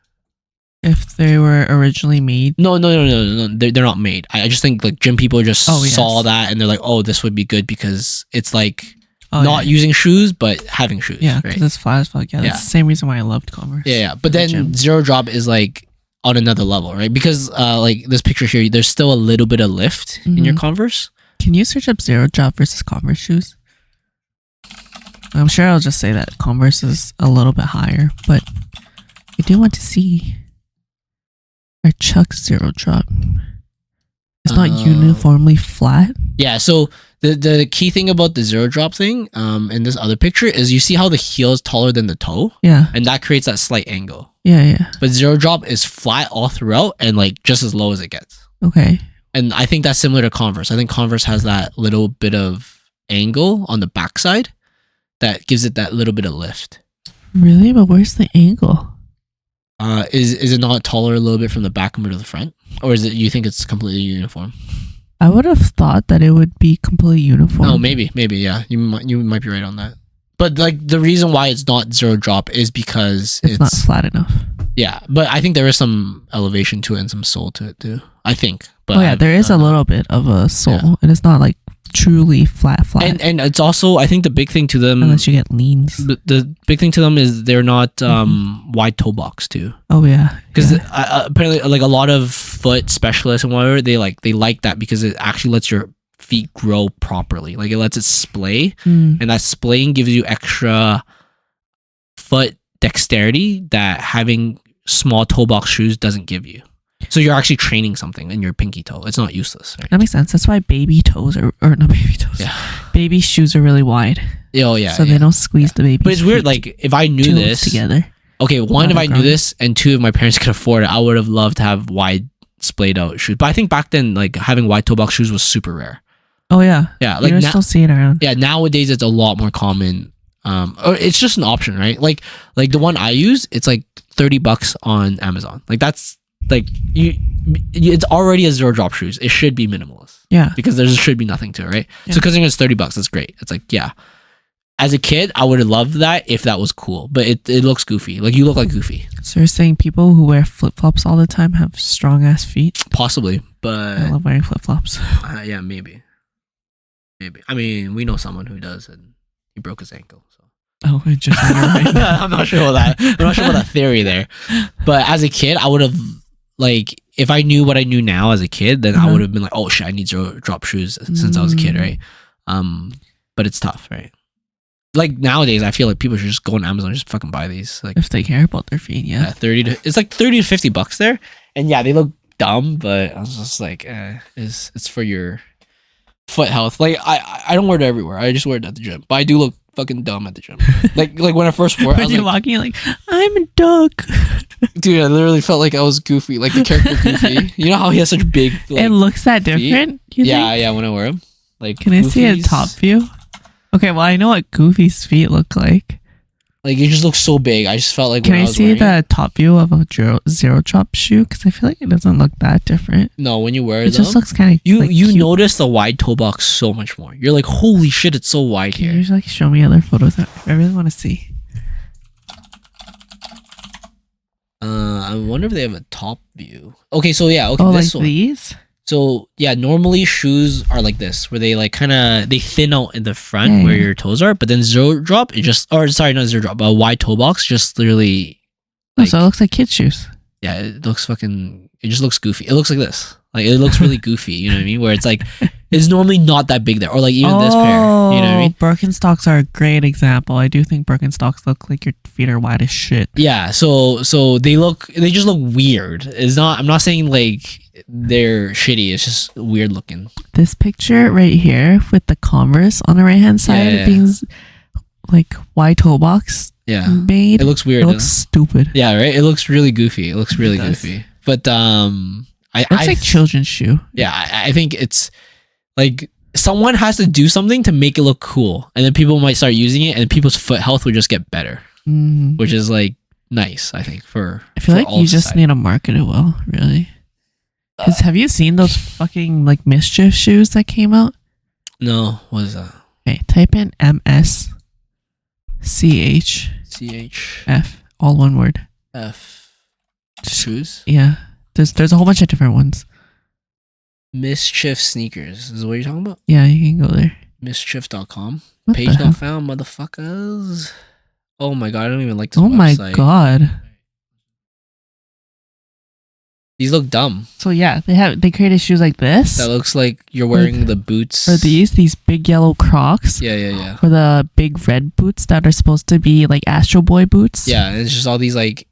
If they were originally made. No. They're not made. I just think like gym people just saw that and they're like, oh, this would be good because it's like not using shoes but having shoes. Yeah, because it's flat as fuck. Yeah, that's the same reason why I loved Converse. Yeah. But then zero drop is like on another level, right? Because like this picture here, there's still a little bit of lift in your Converse. Can you search up zero drop versus Converse shoes? I'm sure I'll just say that Converse is a little bit higher, but I do want to see our Chuck's zero drop. It's not uniformly flat. Yeah, so the key thing about the zero drop thing in this other picture is you see how the heel is taller than the toe? Yeah. And that creates that slight angle. Yeah. But zero drop is flat all throughout and like just as low as it gets. Okay. And I think that's similar to Converse. I think Converse has that little bit of angle on the backside that gives it that little bit of lift. Really? But where's the angle? Is it not taller a little bit from the back compared to the front, or is it you think it's completely uniform? I would have thought that it would be completely uniform. Oh, maybe, yeah. You might be right on that. But like the reason why it's not zero drop is because it's not flat enough. Yeah, but I think there is some elevation to it and some soul to it too. I think. But there is a little bit of a soul, and it's not like truly flat. And it's also, I think the big thing to them, unless you get leans. The big thing to them is they're not wide toe box too. Oh yeah, because apparently like a lot of foot specialists and whatever they like that because it actually lets your feet grow properly. Like it lets it splay, and that splaying gives you extra foot dexterity that having small toe box shoes doesn't give you. So you're actually training something in your pinky toe. It's not useless. Right? That makes sense. That's why baby toes or not baby toes. Yeah. Baby shoes are really wide. Oh yeah. So they don't squeeze the baby. But it's weird. Like if I knew this together. Okay, one, if I knew this, and two, if my parents could afford it, I would have loved to have wide splayed out shoes. But I think back then, like having wide toe box shoes was super rare. Oh yeah. Yeah. Like you still see it around. Yeah. Nowadays it's a lot more common. Or it's just an option, right? Like the one I use, it's like $30 on Amazon. Like that's like it's already a zero drop shoes. It should be minimalist. Yeah. Because there should be nothing to it, right? Yeah. So considering it's $30, that's great. It's like, yeah. As a kid, I would have loved that if that was cool. But it looks goofy. Like you look like Goofy. So you're saying people who wear flip flops all the time have strong ass feet? Possibly, but I love wearing flip flops. Yeah, maybe. I mean, we know someone who does, and he broke his ankle. So. Oh, interesting. I'm not sure about that theory there. But as a kid, I would have like if I knew what I knew now as a kid, then I would have been like, oh shit, I need zero drop shoes since I was a kid, right? But it's tough, right? Like nowadays, I feel like people should just go on Amazon and just fucking buy these. Like if they care about their feet, yeah. It's like $30 to $50 there, and yeah, they look dumb, but I was just like, it's for your foot health. Like I don't wear it everywhere. I just wear it at the gym, but I do look fucking dumb at the gym. like when I first wore it, I was you're like, walking, you're like, I'm a duck. Dude, I literally felt like I was Goofy, like the character Goofy. You know how he has such big. Like, it looks that different. Yeah. When I wear them, like, can I see a top view? Okay, well I know what Goofy's feet look like. Like it just looks so big. I just felt like. Can I see the top view of a zero drop shoe? Because I feel like it doesn't look that different. No, when you wear it, it just looks kind of. You notice the wide toe box so much more. You're like, holy shit, it's so wide here. Can you just like show me other photos that I really want to see? I wonder if they have a top view. Okay, so yeah, okay, this like one. These. So yeah, normally shoes are like this, where they like kind of they thin out in the front where your toes are, but then zero drop, not zero drop, but a wide toe box just literally. Like, so it looks like kid shoes. Yeah, it looks fucking. It just looks goofy. It looks like this. Like it looks really goofy. You know what I mean? Where it's like it's normally not that big there, or like even this pair. You know what I mean? Birkenstocks are a great example. I do think Birkenstocks look like your feet are wide as shit. Yeah. So they just look weird. It's not. I'm not saying like they're shitty. It's just weird looking. This picture right here with the Converse on the right hand side being like wide toe box. Yeah. Made. It looks weird. It looks stupid. Yeah. Right. It looks really goofy. It looks really goofy. But it's like children's shoe. Yeah, I think it's like someone has to do something to make it look cool, and then people might start using it, and people's foot health would just get better, which is like nice. I think I feel like you just need to market it well, really. Because have you seen those fucking like mischief shoes that came out? No, what is that? Okay, type in MSCHF, all one word. F shoes. Yeah. There's a whole bunch of different ones. Mischief sneakers is what you're talking about? Yeah, you can go there. Mischief.com. Page not found, motherfuckers. Oh my god, I don't even like this website. My god. These look dumb. So yeah, they created shoes like this. That looks like you're wearing the boots. Or these big yellow Crocs. Yeah. Or the big red boots that are supposed to be like Astro Boy boots. Yeah, and it's just all these like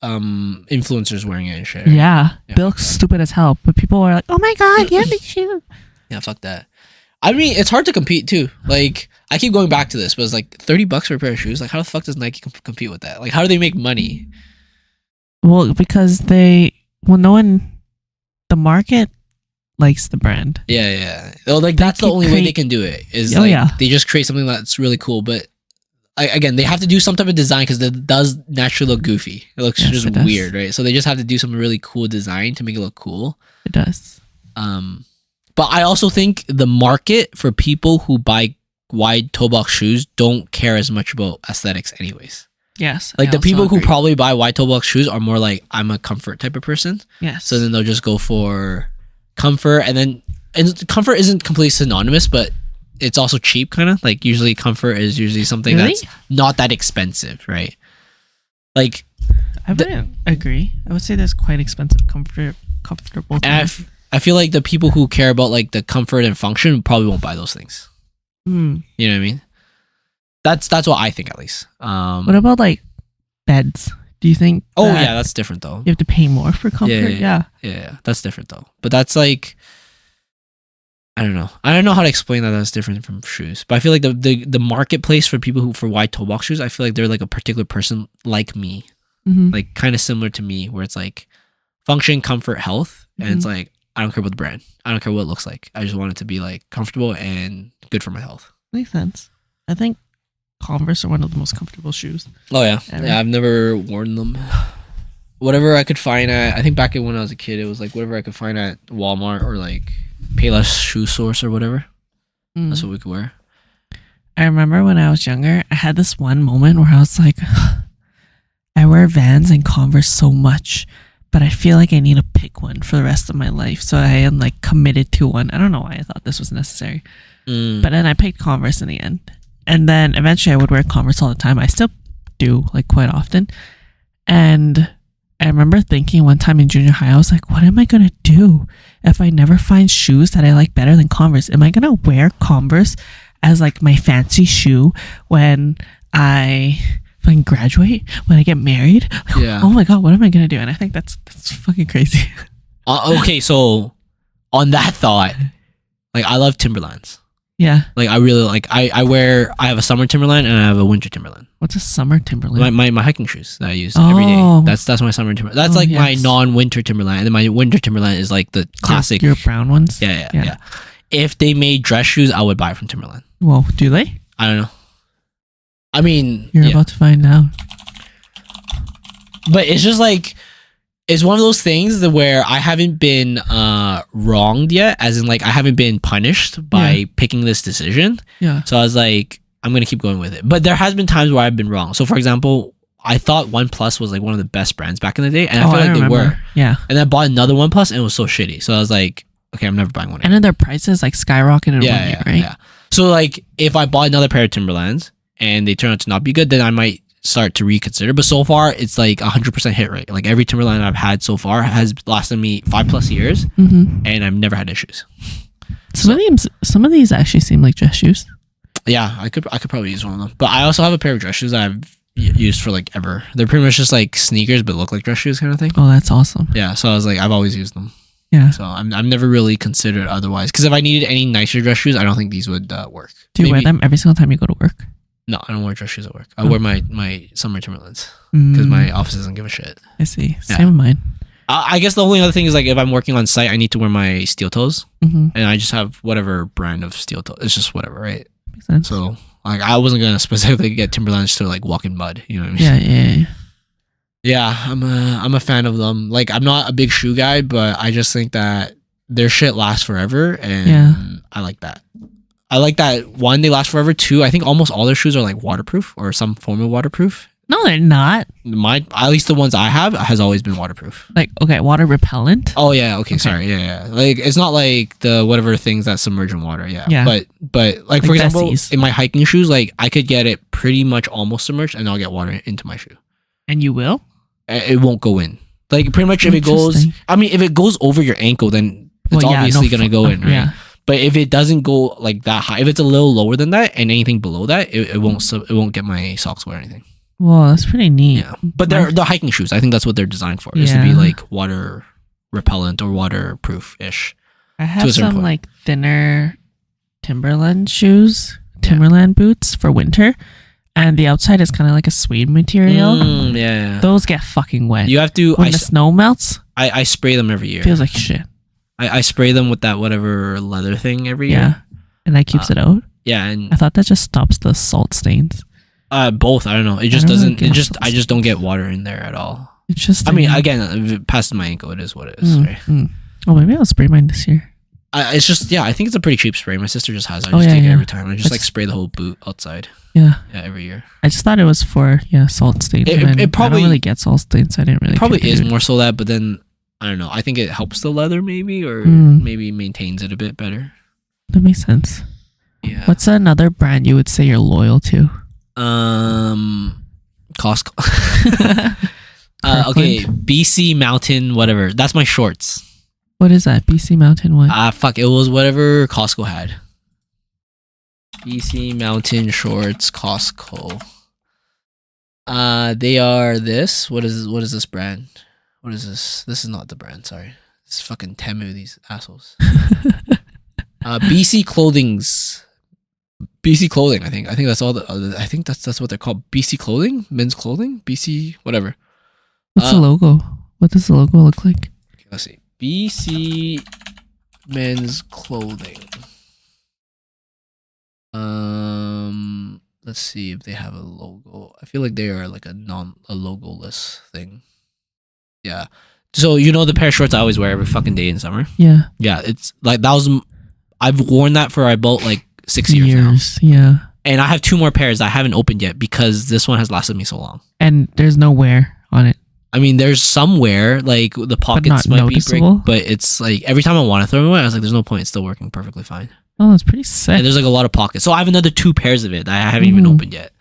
influencers wearing it and shit. Yeah. They look stupid as hell, but people are like, oh my god, yeah, big shoe. Yeah, fuck that. I mean, it's hard to compete too. Like, I keep going back to this, but it's like $30 for a pair of shoes. Like, how the fuck does Nike compete with that? Like, how do they make money? Well, because the market likes the brand. Yeah. Oh, like that's the only way they can do it. Is they just create something that's really cool, but again, they have to do some type of design because it does naturally look goofy. It looks just weird, right? So they just have to do some really cool design to make it look cool. It does. But I also think the market for people who buy wide toe box shoes don't care as much about aesthetics anyways. Yes. Like the people who probably buy wide toe box shoes are more like, I'm a comfort type of person. Yes. So then they'll just go for comfort, and comfort isn't completely synonymous, but it's also cheap kind of. Like usually comfort is usually something that's not that expensive, right? Like I wouldn't agree. I would say there's quite expensive comfortable things. I feel like the people who care about like the comfort and function probably won't buy those things. You know what I mean? That's what I think, at least. What about like beds? Do you think? Oh yeah, that's different though. You have to pay more for comfort. Yeah, that's different though. But that's like, I don't know. I don't know how to explain that. That's different from shoes. But I feel like the marketplace for people who for wide toe box shoes, I feel like they're like a particular person like me, like kind of similar to me, where it's like function, comfort, health, and it's like, I don't care about the brand. I don't care what it looks like. I just want it to be like comfortable and good for my health. Makes sense. I think Converse are one of the most comfortable shoes. Oh yeah. Yeah, I've never worn them. Whatever I could find at, I think back when I was a kid, it was like whatever I could find at Walmart or like Payless Shoe Source or whatever. That's what we could wear. I remember when I was younger, I had this one moment where I was like, I wear Vans and Converse so much, but I feel like I need to pick one for the rest of my life. So I am like committed to one. I don't know why I thought this was necessary. But then I picked Converse in the end. And then eventually I would wear Converse all the time. I still do, like, quite often. And I remember thinking one time in junior high, I was like, what am I going to do if I never find shoes that I like better than Converse? Am I going to wear Converse as like my fancy shoe when I fucking graduate, when I get married? Like, oh my God, what am I going to do? And I think that's fucking crazy. Okay, so on that thought, like, I love Timberlands. Yeah. Like, I really like, I have a summer Timberland and I have a winter Timberland. What's a summer Timberland? My hiking shoes that I use every day. That's my summer Timberland. That's like my non-winter Timberland. And then my winter Timberland is like the classic. Your brown ones? Yeah. If they made dress shoes, I would buy from Timberland. Well, do they? I don't know. I mean, you're about to find out. But it's just like, it's one of those things that where I haven't been wronged yet, as in like I haven't been punished by picking this decision. Yeah. So I was like, I'm gonna keep going with it. But there has been times where I've been wrong. So for example, I thought OnePlus was like one of the best brands back in the day, and I feel like they were. Yeah. And then I bought another OnePlus and it was so shitty. So I was like, okay, I'm never buying one. And then their prices like skyrocketed in 1 year, right? Yeah. So like if I bought another pair of Timberlands and they turn out to not be good, then I might start to reconsider. But so far it's like 100% hit rate. Like every Timberland I've had so far has lasted me 5+ years, and I've never had issues. Some of these actually seem like dress shoes. Yeah, I could probably use one of them. But I also have a pair of dress shoes that I've used for like ever. They're pretty much just like sneakers but look like dress shoes kind of thing. Oh, that's awesome. Yeah, so I was like, I've always used them. Yeah. So I'm never really considered otherwise, because if I needed any nicer dress shoes, I don't think these would work. Do you wear them every single time you go to work? No, I don't wear dress shoes at work. I wear my summer Timberlands because my office doesn't give a shit. I see. Same with mine. I guess the only other thing is like if I'm working on site, I need to wear my steel toes, and I just have whatever brand of steel toe. It's just whatever, right? Makes sense. So like I wasn't gonna specifically get Timberlands to like walk in mud. You know what I mean? Yeah. Yeah, I'm a fan of them. Like I'm not a big shoe guy, but I just think that their shit lasts forever, and I like that. I like that, one, they last forever. Two, I think almost all their shoes are like waterproof or some form of waterproof. No, they're not. At least the ones I have has always been waterproof. Like, okay, water repellent? Oh yeah, okay. Sorry. Yeah. Like it's not like the whatever things that submerge in water. Yeah. But like for example, Bessies. In my hiking shoes, like I could get it pretty much almost submerged and I'll get water into my shoe. And you will? It won't go in. Like pretty much if it goes, if it goes over your ankle, then it's obviously going to go in, right? Yeah. But if it doesn't go like that high, if it's a little lower than that and anything below that, it won't get my socks wet or anything. Well, that's pretty neat. Yeah. But they're hiking shoes. I think that's what they're designed for, is to be like water repellent or waterproof-ish. I have some like thinner Timberland shoes, Timberland boots for winter. And the outside is kind of like a suede material. Those get fucking wet. You have to... When the snow melts... I spray them every year. Feels like shit. I spray them with that whatever leather thing every year. Yeah. And that keeps it out? Yeah, and I thought that just stops the salt stains. both. I don't know. It just don't really doesn't. get It just salt I just don't get water in there at all. It's just. I mean, again, if it passes my ankle, it is what it is. Right? Oh, maybe I'll spray mine this year. It's just I think it's a pretty cheap spray. My sister just has it. I Oh, just yeah, take it yeah. every time. I just like spray the whole boot outside. Yeah. Yeah, every year. I just thought it was for salt stains. It probably I don't really get salt stains, so I didn't really. Probably care is to do it. more so that, but then I don't know. I think it helps the leather maybe, or maybe maintains it a bit better. That makes sense. Yeah. What's another brand you would say you're loyal to? Costco. Okay, BC Mountain, whatever. That's my shorts. What is that? BC Mountain what? Fuck. It was whatever Costco had. BC Mountain shorts, Costco. They are this. What is this brand? What is this? This is not the brand. Sorry, it's fucking Temu. These assholes. BC Clothing's. BC Clothing. I think that's all the. I think that's what they're called. BC Clothing, men's clothing. BC whatever. What's the logo? What does the logo look like? Okay, let's see. BC men's clothing. Let's see if they have a logo. I feel like they are like a logo-less thing. Yeah. So you know the pair of shorts I always wear every fucking day in summer? Yeah. Yeah, it's like that was I've worn that for about like 6 years now. Yeah. And I have 2 more pairs that I haven't opened yet because this one has lasted me so long. And there's no wear on it. I mean, there's some wear, like the pockets might noticeable. be break, but it's like every time I want to throw them away, I was like, there's no point. It's still working perfectly fine. Oh, that's pretty sick. And there's like a lot of pockets. So I have another 2 pairs of it that I haven't even opened yet.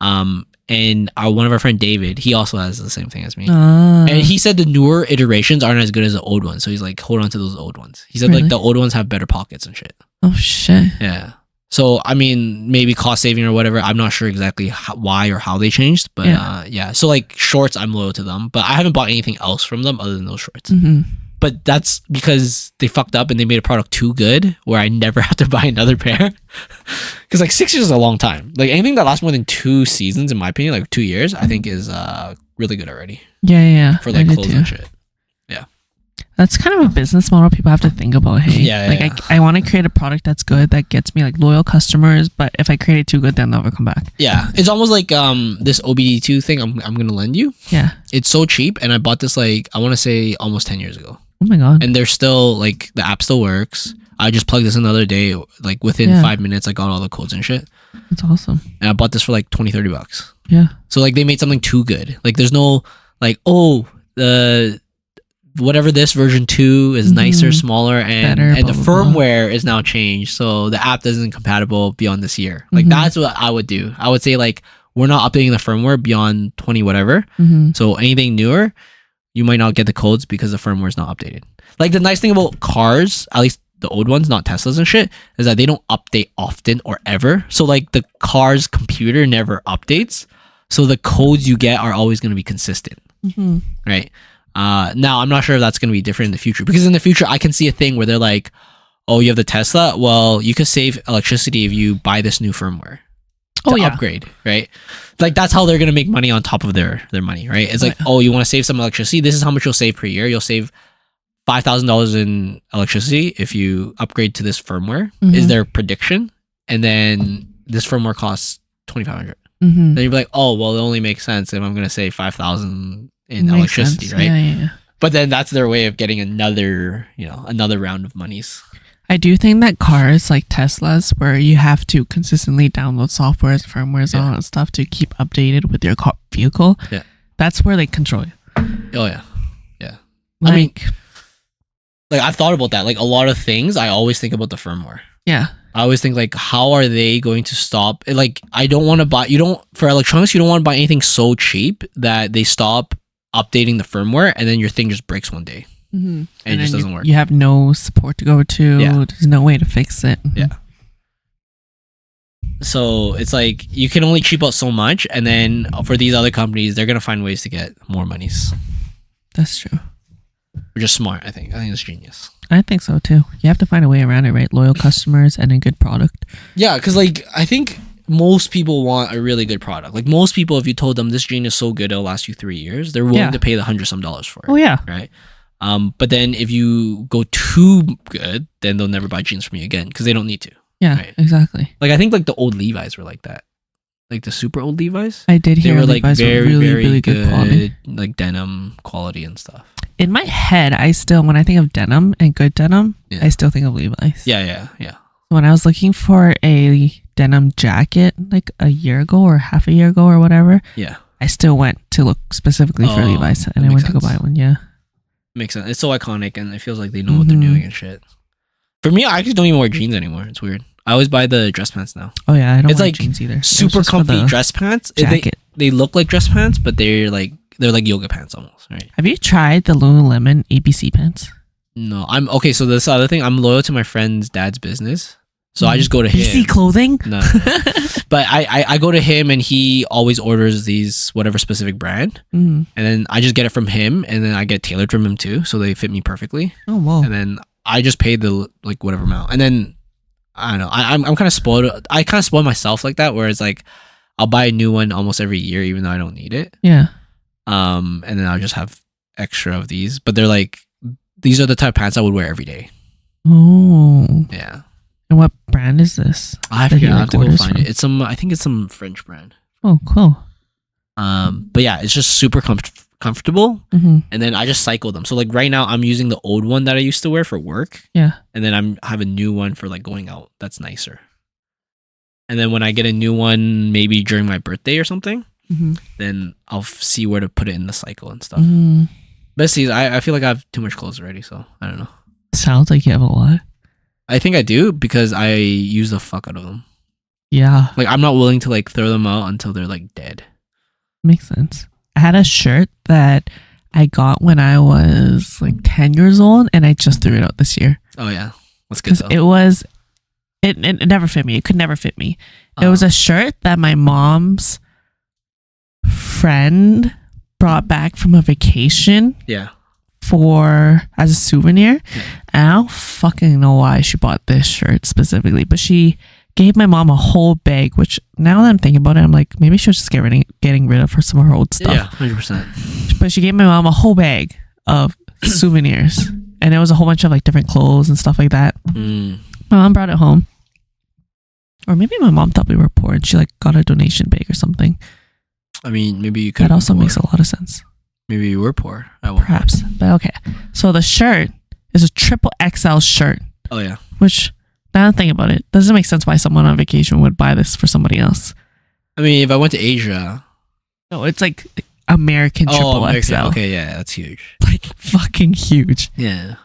And one of our friend David, he also has the same thing as me. And he said the newer iterations aren't as good as the old ones. So he's like, hold on to those old ones. He said like the old ones have better pockets and shit. Oh shit. Yeah. So I mean, maybe cost saving or whatever. I'm not sure exactly why or how they changed, but yeah. So like shorts, I'm loyal to them, but I haven't bought anything else from them other than those shorts. But that's because they fucked up and they made a product too good where I never have to buy another pair. Because like 6 years is a long time. Like anything that lasts more than 2 seasons, in my opinion, like 2 years, I think is really good already. Yeah. For like clothes and shit. Yeah. That's kind of a business model people have to think about. Hey, I want to create a product that's good that gets me like loyal customers, but if I create it too good, then they'll never come back. Yeah, it's almost like this OBD2 thing I'm gonna lend you. Yeah, it's so cheap, and I bought this like I want to say almost 10 years ago. Oh my god! And they're still like the app still works. I just plugged this in the other day. Like within 5 minutes, I got all the codes and shit. That's awesome. And I bought this for like $20-$30. Yeah. So like they made something too good. Like there's no like the whatever this version 2 is nicer, smaller, and better, and the firmware is now changed, so the app isn't compatible beyond this year. Like that's what I would do. I would say like we're not updating the firmware beyond 20 whatever. So anything newer, you might not get the codes because the firmware is not updated. Like the nice thing about cars, at least the old ones, not Teslas and shit, is that they don't update often or ever. So like the car's computer never updates, so the codes you get are always going to be consistent, right? Now I'm not sure if that's going to be different in the future, because in the future I can see a thing where they're like, oh, you have the Tesla, well, you could save electricity if you buy this new firmware to upgrade, right? Like that's how they're going to make money on top of their money, right? It's like, oh, you want to save some electricity, this is how much you'll save per year. You'll save $5,000 in electricity if you upgrade to this firmware, is their prediction. And then this firmware costs $2,500. Then you'd be like, oh, well, it only makes sense if I'm going to save $5,000 in electricity, sense. Right? Yeah. But then that's their way of getting another round of monies. I do think that cars like Teslas, where you have to consistently download softwares, firmwares, all that stuff to keep updated with your vehicle, that's where they control you. Oh, yeah. Yeah. Like, I mean, like I've thought about that. Like a lot of things, I always think about the firmware. Yeah. I always think like, how are they going to stop? Like, I don't want to buy, for electronics, you don't want to buy anything so cheap that they stop updating the firmware and then your thing just breaks one day. And it just doesn't work. You have no support to go to. There's no way to fix it. Yeah. So it's like you can only cheap out so much, and then for these other companies, they're gonna find ways to get more monies. That's true. Which is smart, I think. I think it's genius. I think so too. You have to find a way around it, right? Loyal customers and a good product. Yeah, because like I think most people want a really good product. Like most people, if you told them this jean is so good, it'll last you 3 years, they're willing to pay the $100-some for it. Oh yeah. Right. But then if you go too good, then they'll never buy jeans from you again because they don't need to. Yeah, right? exactly. Like I think like the old Levi's were like that. Like the super old Levi's. I did hear they were like Levi's very, were really, very really good quality. like denim quality and stuff. In my head, I still, when I think of denim and good denim, Yeah. I still think of Levi's. Yeah. When I was looking for a denim jacket like a year ago or half a year ago or whatever, Yeah. I still went to look specifically for Oh, Levi's that and I makes went to go buy sense. one. Yeah. Makes sense. It's so iconic and it feels like they know what they're doing and shit. For me, I actually don't even wear jeans anymore. It's weird. I always buy the dress pants now. Oh yeah, I don't It's wear like jeans either. Super comfy dress pants. Jacket. They look like dress pants, but they're like yoga pants almost, right? Have you tried the Lululemon ABC pants? No, I'm okay. So this other thing, I'm loyal to my friend's dad's business, so I just go to him. BC clothing? No. But I go to him and he always orders these whatever specific brand, Mm. and then I just get it from him, and then I get tailored from him too, so they fit me perfectly. Oh whoa. And then I just pay the like whatever amount, and then I don't know. I'm kind of spoiled. I kind of spoil myself like that, where it's like I'll buy a new one almost every year, even though I don't need it. Yeah. And then I'll just have extra of these, but they're like these are the type of pants I would wear every day. Oh. Yeah. And what brand is this? I that he, forget. I have like, to go orders find from? it. It's some. I think it's some French brand. Oh, cool. But yeah, it's just super comfortable. Mm-hmm. And then I just cycle them. So like right now, I'm using the old one that I used to wear for work, Yeah. and then I have a new one for like going out. That's nicer. And then when I get a new one, maybe during my birthday or something, Mm-hmm. then I'll see where to put it in the cycle and stuff. Mm. But see, I feel like I have too much clothes already, so I don't know. Sounds like you have a lot. I think I do because I use the fuck out of them. Yeah. Like I'm not willing to like throw them out until they're like dead. Makes sense. I had a shirt that I got when I was like 10 years old and I just threw it out this year. Oh yeah, that's good Because though. it never fit me. It could never fit me. It was a shirt that my mom's friend brought back from a vacation Yeah. for as a souvenir. Yeah. And I don't fucking know why she bought this shirt specifically, but she gave my mom a whole bag, which now that I'm thinking about it, I'm like, maybe she was just getting rid of some of her old stuff. Yeah, 100%. But she gave my mom a whole bag of souvenirs, and it was a whole bunch of like different clothes and stuff like that. Mm. My mom brought it home, or maybe my mom thought we were poor and she like got a donation bag or something. I mean, maybe you could. That also makes a lot of sense. Maybe you were poor at one Perhaps, point. but okay. So the shirt is a triple XL shirt, Oh yeah. which now I'm thinking about it, doesn't make sense why someone on vacation would buy this for somebody else. I mean, if I went to Asia. No, it's like American triple American. XL. Okay, yeah, that's huge. Like fucking huge. Yeah.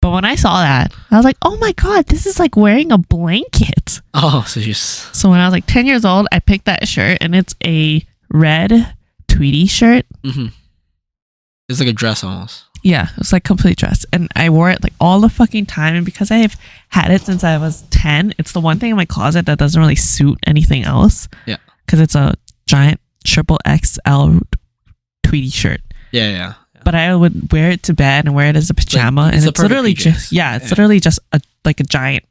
But when I saw that, I was like, oh my God, this is like wearing a blanket. Oh, so just. So when I was like 10 years old, I picked that shirt and it's a red tweedy shirt. Mm-hmm. It's like a dress almost. Yeah, it was like complete dress. And I wore it like all the fucking time. And because I've had it since I was 10, it's the one thing in my closet that doesn't really suit anything else. Yeah. Because it's a giant triple XL tweedy shirt. Yeah. But I would wear it to bed and wear it as a pajama. Like, and the it's literally perfect just, PJs. it's literally just like a giant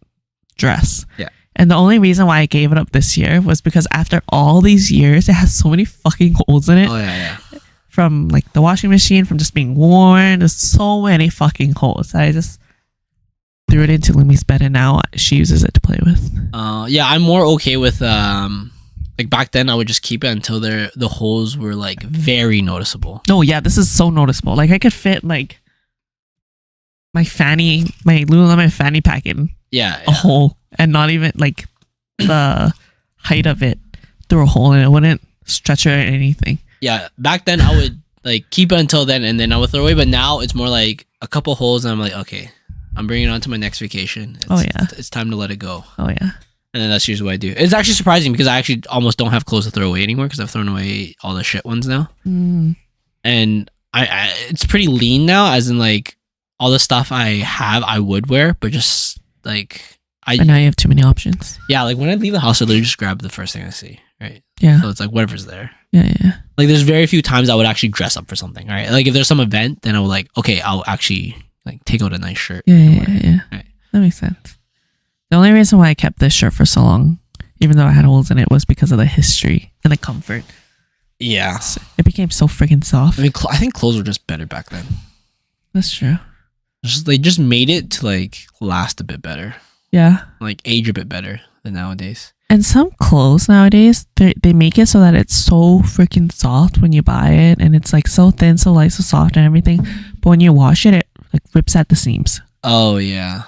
dress. Yeah. And the only reason why I gave it up this year was because after all these years, it has so many fucking holes in it. Oh yeah. From like the washing machine, from just being worn. There's so many fucking holes. I just threw it into Lumi's bed and now she uses it to play with. Yeah, I'm more okay with like back then I would just keep it until the holes were like very noticeable. Oh yeah, this is so noticeable. Like I could fit like my Lululemon fanny pack in Yeah. a hole and not even like the height of it through a hole and it wouldn't stretch it or anything. Yeah, back then I would like keep it until then and then I would throw it away, but now it's more like a couple holes and I'm like, okay, I'm bringing it on to my next vacation. It's time to let it go. Oh yeah. And then that's usually what I do. It's actually surprising because I actually almost don't have clothes to throw away anymore because I've thrown away all the shit ones now. Mm. And I it's pretty lean now, as in like all the stuff I have I would wear, but just like But now you have too many options. yeah, like when I leave the house I literally just grab the first thing I see, right? Yeah. So it's like whatever's there. Yeah. Like there's very few times I would actually dress up for something, right? Like if there's some event, then I would like, okay, I'll actually like take out a nice shirt. Yeah. Right. That makes sense. The only reason why I kept this shirt for so long, even though I had holes in it, was because of the history and the comfort. Yeah. It became so freaking soft. I mean, I think clothes were just better back then. That's true. They just made it to like last a bit better, Yeah. like age a bit better than nowadays. And some clothes nowadays, they make it so that it's so freaking soft when you buy it, and it's like so thin, so light, so soft, and everything. But when you wash it, it like rips at the seams. Oh yeah,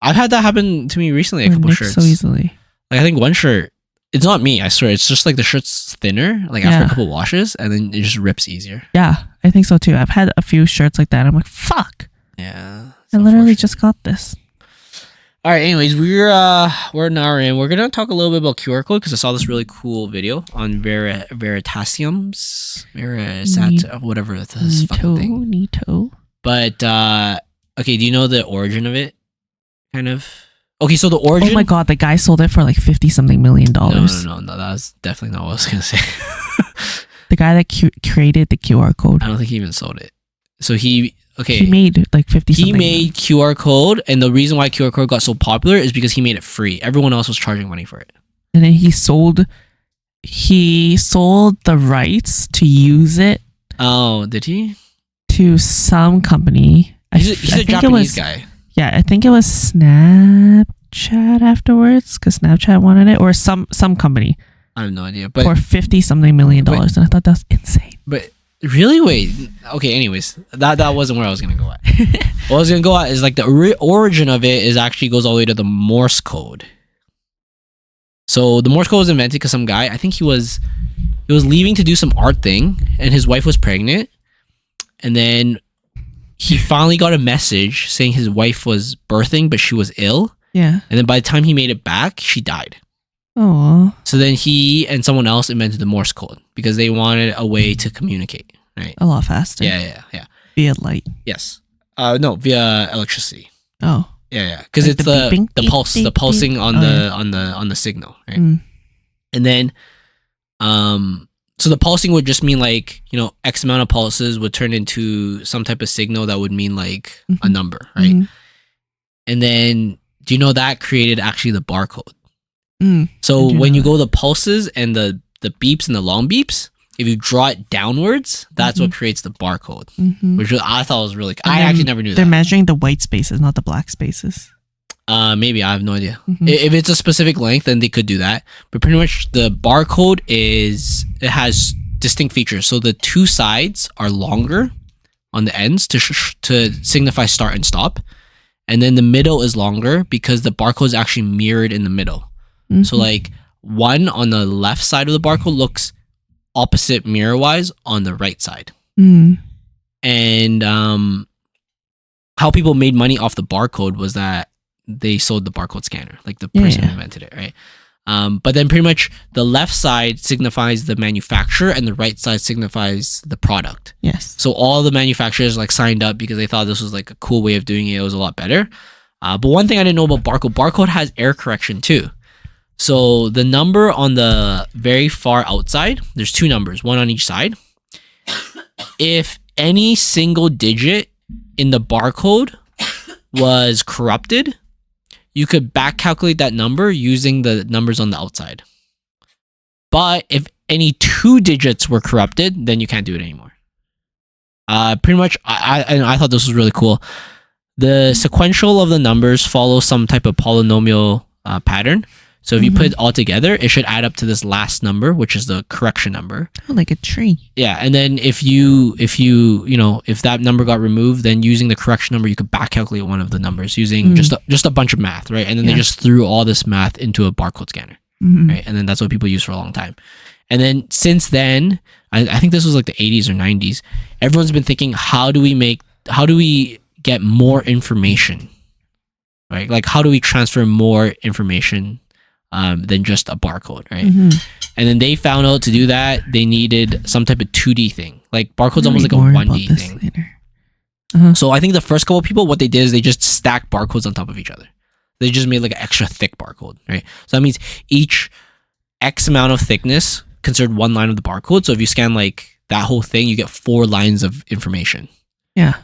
I've had that happen to me recently. A Or couple nicks shirts. so easily. Like I think one shirt. It's not me. I swear. It's just like the shirt's thinner. Like after a couple washes, and then it just rips easier. Yeah, I think so too. I've had a few shirts like that. I'm like, fuck. Yeah. I literally just got this. All right. Anyways, we're an hour in. We're gonna talk a little bit about QR code because I saw this really cool video on Veritasiums, whatever this fucking thing. Neato. But okay, do you know the origin of it? Kind of. Okay, so the origin. Oh my god, the guy sold it for like $50-something million. No, that was definitely not what I was gonna say. The guy that created the QR code. I don't think he even sold it. So he made like 50 He made QR code, and the reason why QR code got so popular is because he made it free. Everyone else was charging money for it. And then he sold the rights to use it. Oh, did he? To some company. He's a Japanese guy. Yeah, I think it was Snapchat afterwards because Snapchat wanted it, or some company. I have no idea, but for $50-something million, and I thought that was insane. But really, wait. Okay, anyways, that wasn't where I was gonna go at. What I was gonna go at is like the origin of it is actually goes all the way to the Morse code. So the Morse code was invented because some guy, I think he was leaving to do some art thing, and his wife was pregnant, and then he finally got a message saying his wife was birthing, but she was ill. Yeah. And then by the time he made it back, she died. Oh. So then he and someone else invented the Morse code because they wanted a way to communicate, right? A lot faster. Yeah. Via light. Yes. No, via electricity. Oh. Yeah. Because like it's the pulse, the pulsing on the signal, right? Mm. And then, so the pulsing would just mean like, X amount of pulses would turn into some type of signal that would mean like a number, right? Mm-hmm. And then, do you know that created actually the barcode? Mm, so when you go the pulses and the beeps and the long beeps, if you draw it downwards, that's what creates the barcode, which I thought was really. I actually never knew that. They're measuring the white spaces, not the black spaces. Maybe I have no idea. If it's a specific length, then they could do that. But pretty much the barcode has distinct features. So the two sides are longer on the ends to signify start and stop, and then the middle is longer because the barcode is actually mirrored in the middle. So like one on the left side of the barcode looks opposite mirror wise on the right side. And how people made money off the barcode was that they sold the barcode scanner, like the person who invented it, right? But then pretty much the left side signifies the manufacturer and the right side signifies the product. Yes. So all the manufacturers like signed up because they thought this was like a cool way of doing it. It was a lot better. But one thing I didn't know about barcode has error correction too. So the number on the very far outside, there's two numbers, one on each side. If any single digit in the barcode was corrupted, you could back calculate that number using the numbers on the outside. But if any two digits were corrupted, then you can't do it anymore. Pretty much, I thought this was really cool. The sequential of the numbers follow some type of polynomial pattern. So if you put it all together, it should add up to this last number, which is the correction number. Oh, like a tree. Yeah, and then if that number got removed, then using the correction number, you could back calculate one of the numbers using just a bunch of math, right? And then they just threw all this math into a barcode scanner, right? And then that's what people use for a long time. And then since then, I think this was like the 80s or 90s, everyone's been thinking, how do we get more information, right? Like how do we transfer more information than just a barcode, right? And then they found out to do that, they needed some type of 2D thing. Like barcode's almost like a 1D thing. So I think the first couple of people, what they did is they just stacked barcodes on top of each other. They just made like an extra thick barcode, right? So that means each X amount of thickness considered one line of the barcode. So if you scan like that whole thing, you get 4 lines of information. Yeah.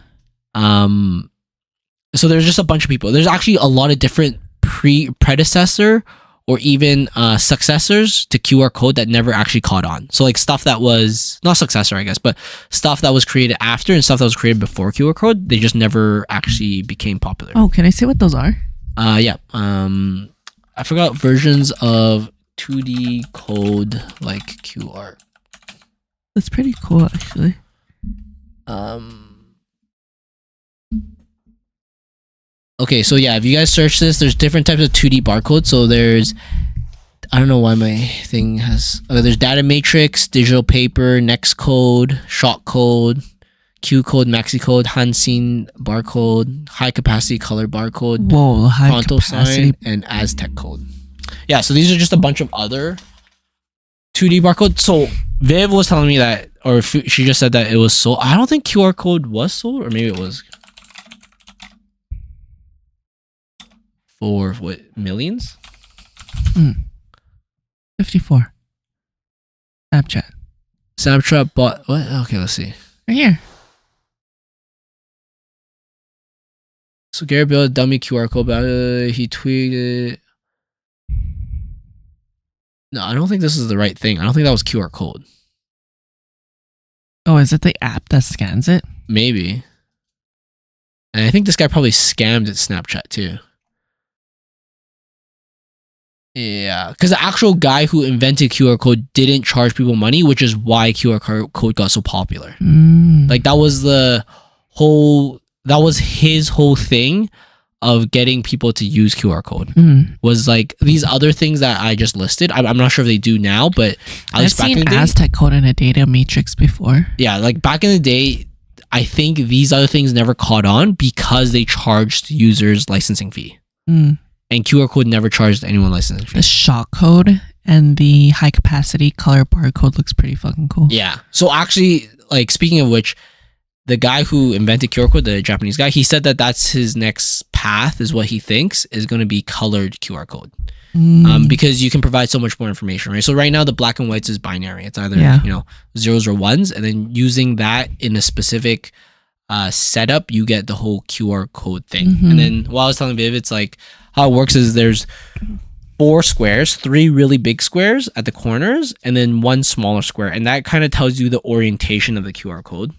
So there's just a bunch of people. There's actually a lot of different predecessor or even successors to QR code that never actually caught on. So like stuff that was not successor, I guess, but stuff that was created after and stuff that was created before QR code, they just never actually became popular. Oh, can I say what those are? Yeah. I forgot versions of 2D code like QR. That's pretty cool, actually. Okay, so yeah, if you guys search this, there's different types of 2D barcodes. So there's, I don't know why my thing has, there's data matrix, digital paper, next code, shot code, Q code, maxi code, Hansin barcode, high capacity color barcode, Whoa, high Pronto capacity. sign, and Aztec code. Yeah, so these are just a bunch of other 2D barcodes. So Viv was telling me that, or she just said that it was sold. I don't think QR code was sold, or maybe it was. For what, millions? 54. Snapchat bought what? Okay, let's see. right here. So Gary built a dummy QR code, but he tweeted. No, I don't think this is the right thing. I don't think that was QR code. Oh, is it the app that scans it? Maybe. And I think this guy probably scammed at Snapchat too. Yeah, because the actual guy who invented QR code didn't charge people money, which is why QR code got so popular. Like that was his whole thing of getting people to use QR code. Was like these other things that I just listed. I'm not sure if they do now, but I've seen Aztec code in a data matrix before. Yeah, like back in the day, I think these other things never caught on because they charged users licensing fee. And QR code never charged anyone licensing fee. The shot code and the high capacity color barcode looks pretty fucking cool. Yeah. So actually, like speaking of which, the guy who invented QR code, the Japanese guy, he said that that's his next path, is what he thinks is going to be colored QR code. Because you can provide so much more information, right? So right now the black and whites is binary. It's either zeros or ones, and then using that in a specific setup, you get the whole QR code thing. And then while I was telling Viv, it's like how it works is there's 4 squares, 3 really big squares at the corners, and then 1 smaller square, and that kind of tells you the orientation of the QR code.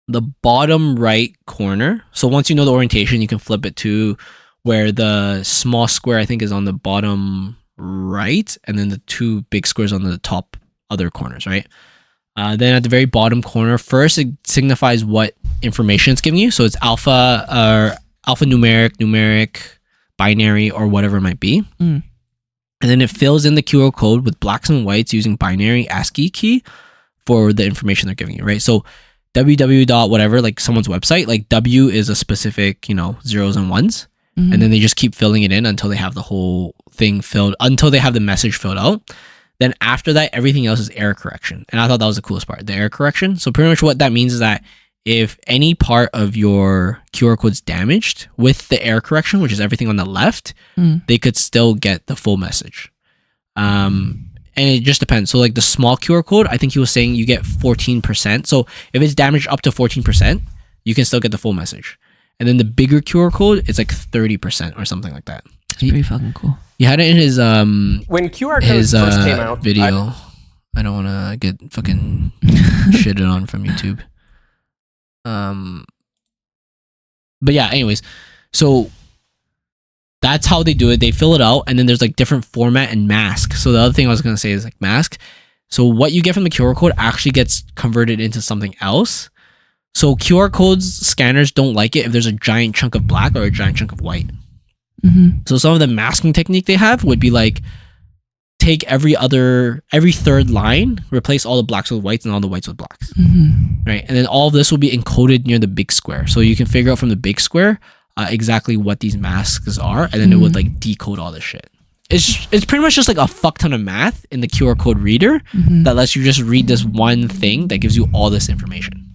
The bottom right corner, so once you know the orientation, you can flip it to where the small square I think is on the bottom right, and then the 2 big squares on the top other corners, right? Then at the very bottom corner, first it signifies what information it's giving you. So it's alpha or numeric, binary, or whatever it might be. And then it fills in the QR code with blacks and whites using binary ASCII key for the information they're giving you, right? So www. whatever, like someone's website, like W is a specific, zeros and ones. And then they just keep filling it in until they have the whole thing filled, until they have the message filled out. Then after that, everything else is error correction. And I thought that was the coolest part, the error correction. So pretty much what that means is that if any part of your QR code's damaged with the error correction, which is everything on the left, they could still get the full message. And it just depends. So like the small QR code, I think he was saying you get 14%. So if it's damaged up to 14%, you can still get the full message. And then the bigger QR code, it's like 30% or something like that. It's pretty fucking cool. He had it in his when QR codes first came out video. I don't want to get fucking shitted on from YouTube. But yeah, anyways, so that's how they do it. They fill it out, and then there's like different format and mask. So the other thing I was gonna say is like mask. So what you get from the QR code actually gets converted into something else. So QR codes, scanners don't like it if there's a giant chunk of black or a giant chunk of white. So some of the masking technique they have would be like take every third line, replace all the blacks with whites and all the whites with blacks, right? And then all of this will be encoded near the big square, so you can figure out from the big square exactly what these masks are, and then it would like decode all this shit. It's pretty much just like a fuck ton of math in the QR code reader that lets you just read this one thing that gives you all this information.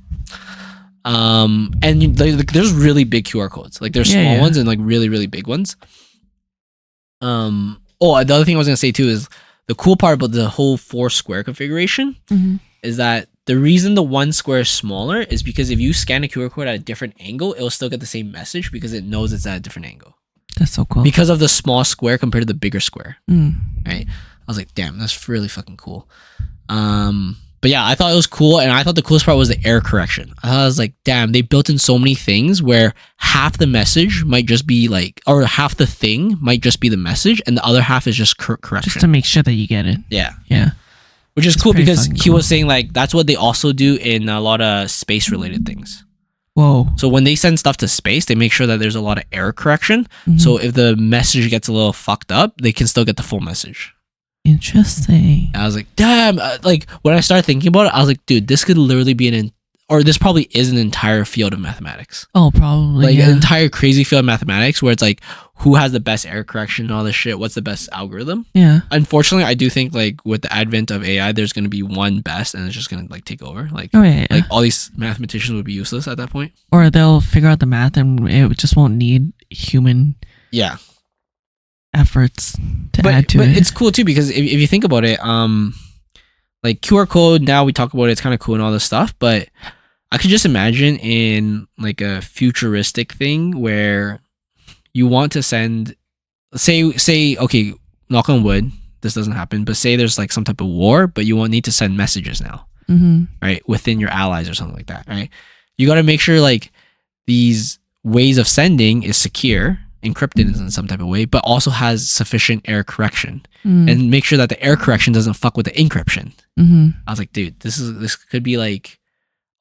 And there's really big QR codes. Like there's small ones and like really, really big ones. The other thing I was gonna say too is the cool part about the whole 4 square configuration is that the reason the 1 square is smaller is because if you scan a QR code at a different angle, it will still get the same message because it knows it's at a different angle. That's so cool. because of the small square compared to the bigger square. Mm. Right? I was like, damn, that's really fucking cool. But yeah, I thought it was cool, and I thought the coolest part was the error correction. I was like, damn, they built in so many things where half the message might just be like, or half the thing might just be the message, and the other half is just correction. Just to make sure that you get it. Yeah. Yeah. Which is It's cool pretty because fucking he cool. was saying like that's what they also do in a lot of space related things. Whoa. So when they send stuff to space, they make sure that there's a lot of error correction. Mhm. So if the message gets a little fucked up, they can still get the full message. Interesting. And I was like, damn. Like when I started thinking about it, I was like, dude, this could literally be or this probably is an entire field of mathematics. Oh, probably. Like yeah. an entire crazy field of mathematics where it's like, who has the best error correction and all this shit? What's the best algorithm? Yeah. Unfortunately, I do think like with the advent of AI, there's going to be one best and it's just going to like take over. Like, Oh, yeah. like all these mathematicians would be useless at that point. Or they'll figure out the math and it just won't need human Yeah. efforts to add to but it. it's cool too because if you think about it, like QR code, now we talk about it, it's kind of cool and all this stuff, but I could just imagine in like a futuristic thing where you want to send, say, okay, knock on wood, this doesn't happen, but say there's like some type of war, but you won't need to send messages now, right? Within your allies or something like that, right? You got to make sure like these ways of sending is secure, encrypted in some type of way, but also has sufficient error correction and make sure that the error correction doesn't fuck with the encryption. I was like, dude, this could be like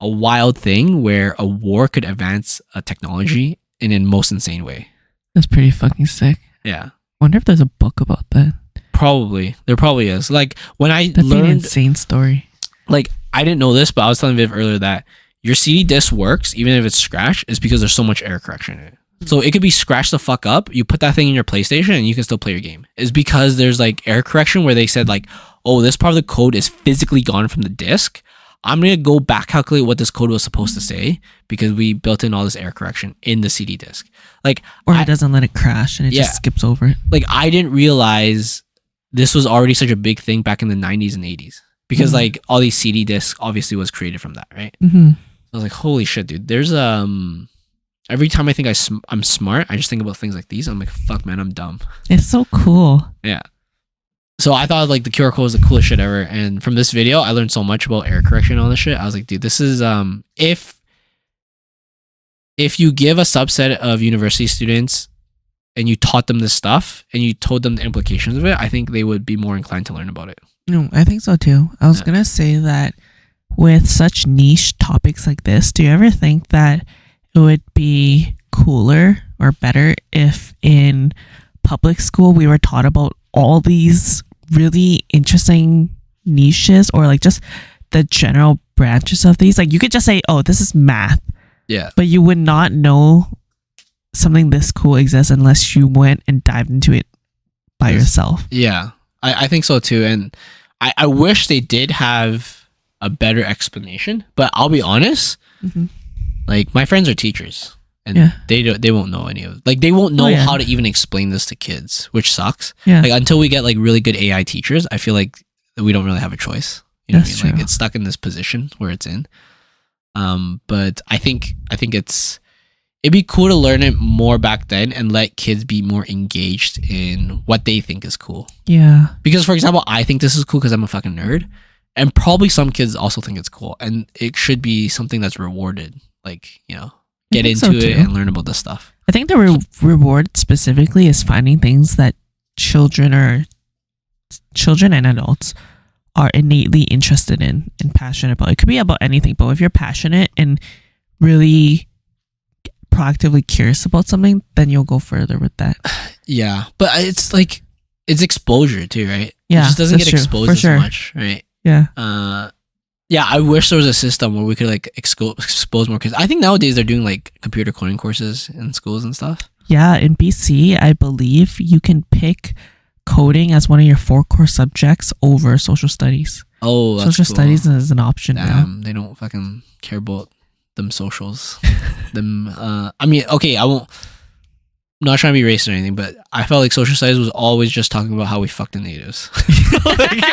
a wild thing where a war could advance a technology in a most insane way. That's pretty fucking sick. Yeah. Wonder if there's a book about that. Probably. There probably is. Like when I That'd be an learned, insane story. like I didn't know this, but I was telling Viv earlier that your CD disc works even if it's scratched is because there's so much error correction in it. So it could be scratched the fuck up. You put that thing in your PlayStation and you can still play your game. It's because there's like error correction where they said like, oh, this part of the code is physically gone from the disc. I'm going to go back calculate what this code was supposed to say because we built in all this error correction in the CD disc. Like, Or it doesn't let it crash and it just skips over it. like I didn't realize this was already such a big thing back in the 90s and 80s because like all these CD discs obviously was created from that, right? I was like, holy shit, dude. There's every time I think I'm smart, I just think about things like these. I'm like, fuck, man, I'm dumb. It's so cool. Yeah. So I thought like the QR code was the coolest shit ever. And from this video, I learned so much about error correction and all this shit. I was like, dude, this is if you give a subset of university students and you taught them this stuff and you told them the implications of it, I think they would be more inclined to learn about it. No, I think so too. I was gonna say that with such niche topics like this, do you ever think that it would be cooler or better if in public school we were taught about all these really interesting niches or like just the general branches of these? Like you could just say, oh, this is math. Yeah. But you would not know something this cool exists unless you went and dived into it by yourself. Yeah. I think so too. And I wish they did have a better explanation, but I'll be honest, like my friends are teachers and they won't know any of, like they won't know how to even explain this to kids, which sucks. Like until we get like really good AI teachers, I feel like we don't really have a choice. You know what I mean? Like it's stuck in this position where it's in. But I think it'd be cool to learn it more back then and let kids be more engaged in what they think is cool. Yeah. Because for example, I think this is cool because I'm a fucking nerd. And probably some kids also think it's cool. And it should be something that's rewarded. Like, you know, get into it and learn about this stuff. I think the reward specifically is finding things that children and adults are innately interested in and passionate about. It could be about anything, but if you're passionate and really proactively curious about something, then you'll go further with that. Yeah, but it's like it's exposure too, right? Yeah, it just doesn't get exposed as much, right? Yeah. Yeah, I wish there was a system where we could like expose more kids. I think nowadays they're doing like computer coding courses in schools and stuff. Yeah, in BC, I believe you can pick coding as one of your 4 core subjects over social studies. Oh, that's social studies is an option now. They don't fucking care about them socials. I mean, okay, I'm not trying to be racist or anything, but I felt like social studies was always just talking about how we fucked the natives. Like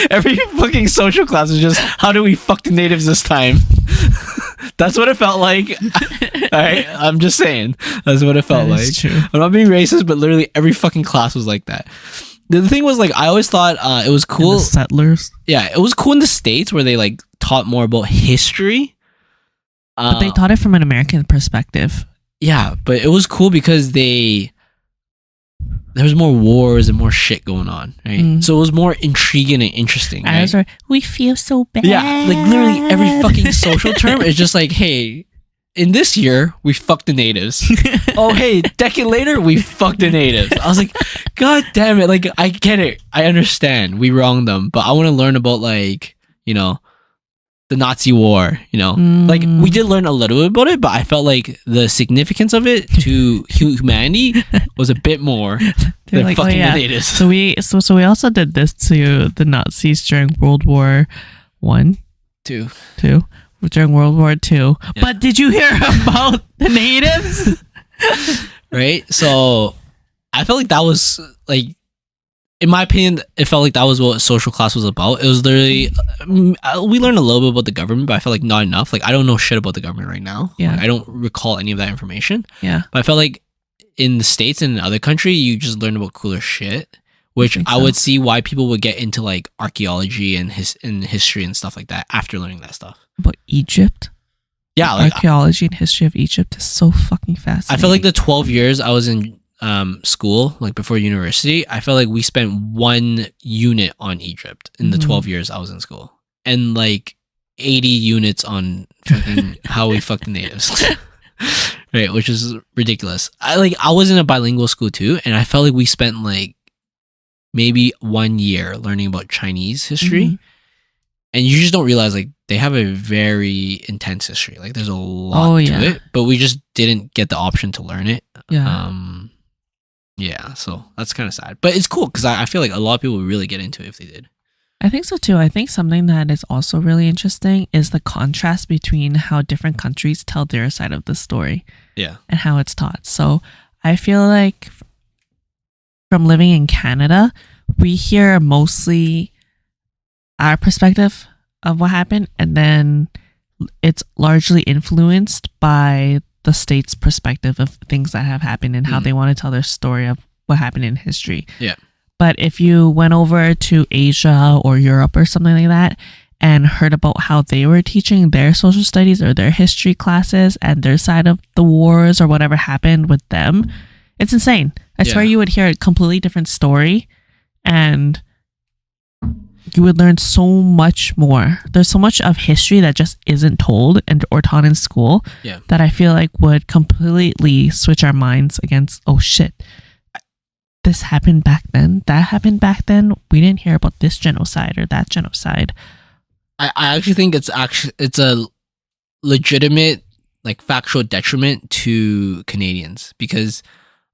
every fucking social class is just how do we fuck the natives this time. That's what it felt like. Alright, I'm just saying. That's what it felt like. True. I'm not being racist, but literally every fucking class was like that. The thing was, like, I always thought it was cool. And the settlers. Yeah, it was cool in the States where they like taught more about history. But they taught it from an American perspective. Yeah, but it was cool because there was more wars and more shit going on, right? So it was more intriguing and interesting. Right? We feel so bad. Yeah, like literally every fucking social term is just like, hey, in this year we fucked the natives. Oh, hey, decade later we fucked the natives. I was like, God damn it! Like, I get it, I understand, we wronged them, but I want to learn about, like, you know, the Nazi war. You know, like, we did learn a little bit about it, but I felt like the significance of it to humanity was a bit more than like, fucking the natives. So we also did this to the Nazis during World War One, Two. During World War II. Yeah. But did you hear about the natives? Right? So I felt like that was, like, in my opinion, it felt like that was what social class was about. It was literally, we learned a little bit about the government, but I felt like not enough. Like, I don't know shit about the government right now. Yeah. Like, I don't recall any of that information. Yeah. But I felt like in the States and in other country, you just learn about cooler shit, which I would see why people would get into, like, archaeology and history and stuff like that after learning that stuff. About Egypt? Yeah. Like, archaeology and history of Egypt is so fucking fascinating. I feel like the 12 years I was in school, like before university, I felt like we spent one unit on Egypt in the 12 years I was in school, and like 80 units on fucking how we fucked the natives. Right, which is ridiculous. I was in a bilingual school too, and I felt like we spent like maybe 1 year learning about Chinese history, and you just don't realize, like, they have a very intense history. Like, there's a lot to it, but we just didn't get the option to learn it. Yeah, so that's kind of sad. But it's cool because I feel like a lot of people would really get into it if they did. I think so too. I think something that is also really interesting is the contrast between how different countries tell their side of the story. Yeah. And how it's taught. So I feel like from living in Canada, we hear mostly our perspective of what happened, and then it's largely influenced by the state's perspective of things that have happened and how they want to tell their story of what happened in history. Yeah. But if you went over to Asia or Europe or something like that and heard about how they were teaching their social studies or their history classes and their side of the wars or whatever happened with them, it's insane. I swear you would hear a completely different story, and you would learn so much more. There's so much of history that just isn't told or taught in school that I feel like would completely switch our minds against, oh shit, this happened back then, that happened back then, we didn't hear about this genocide or that genocide. I actually think it's a legitimate, like, factual detriment to Canadians, because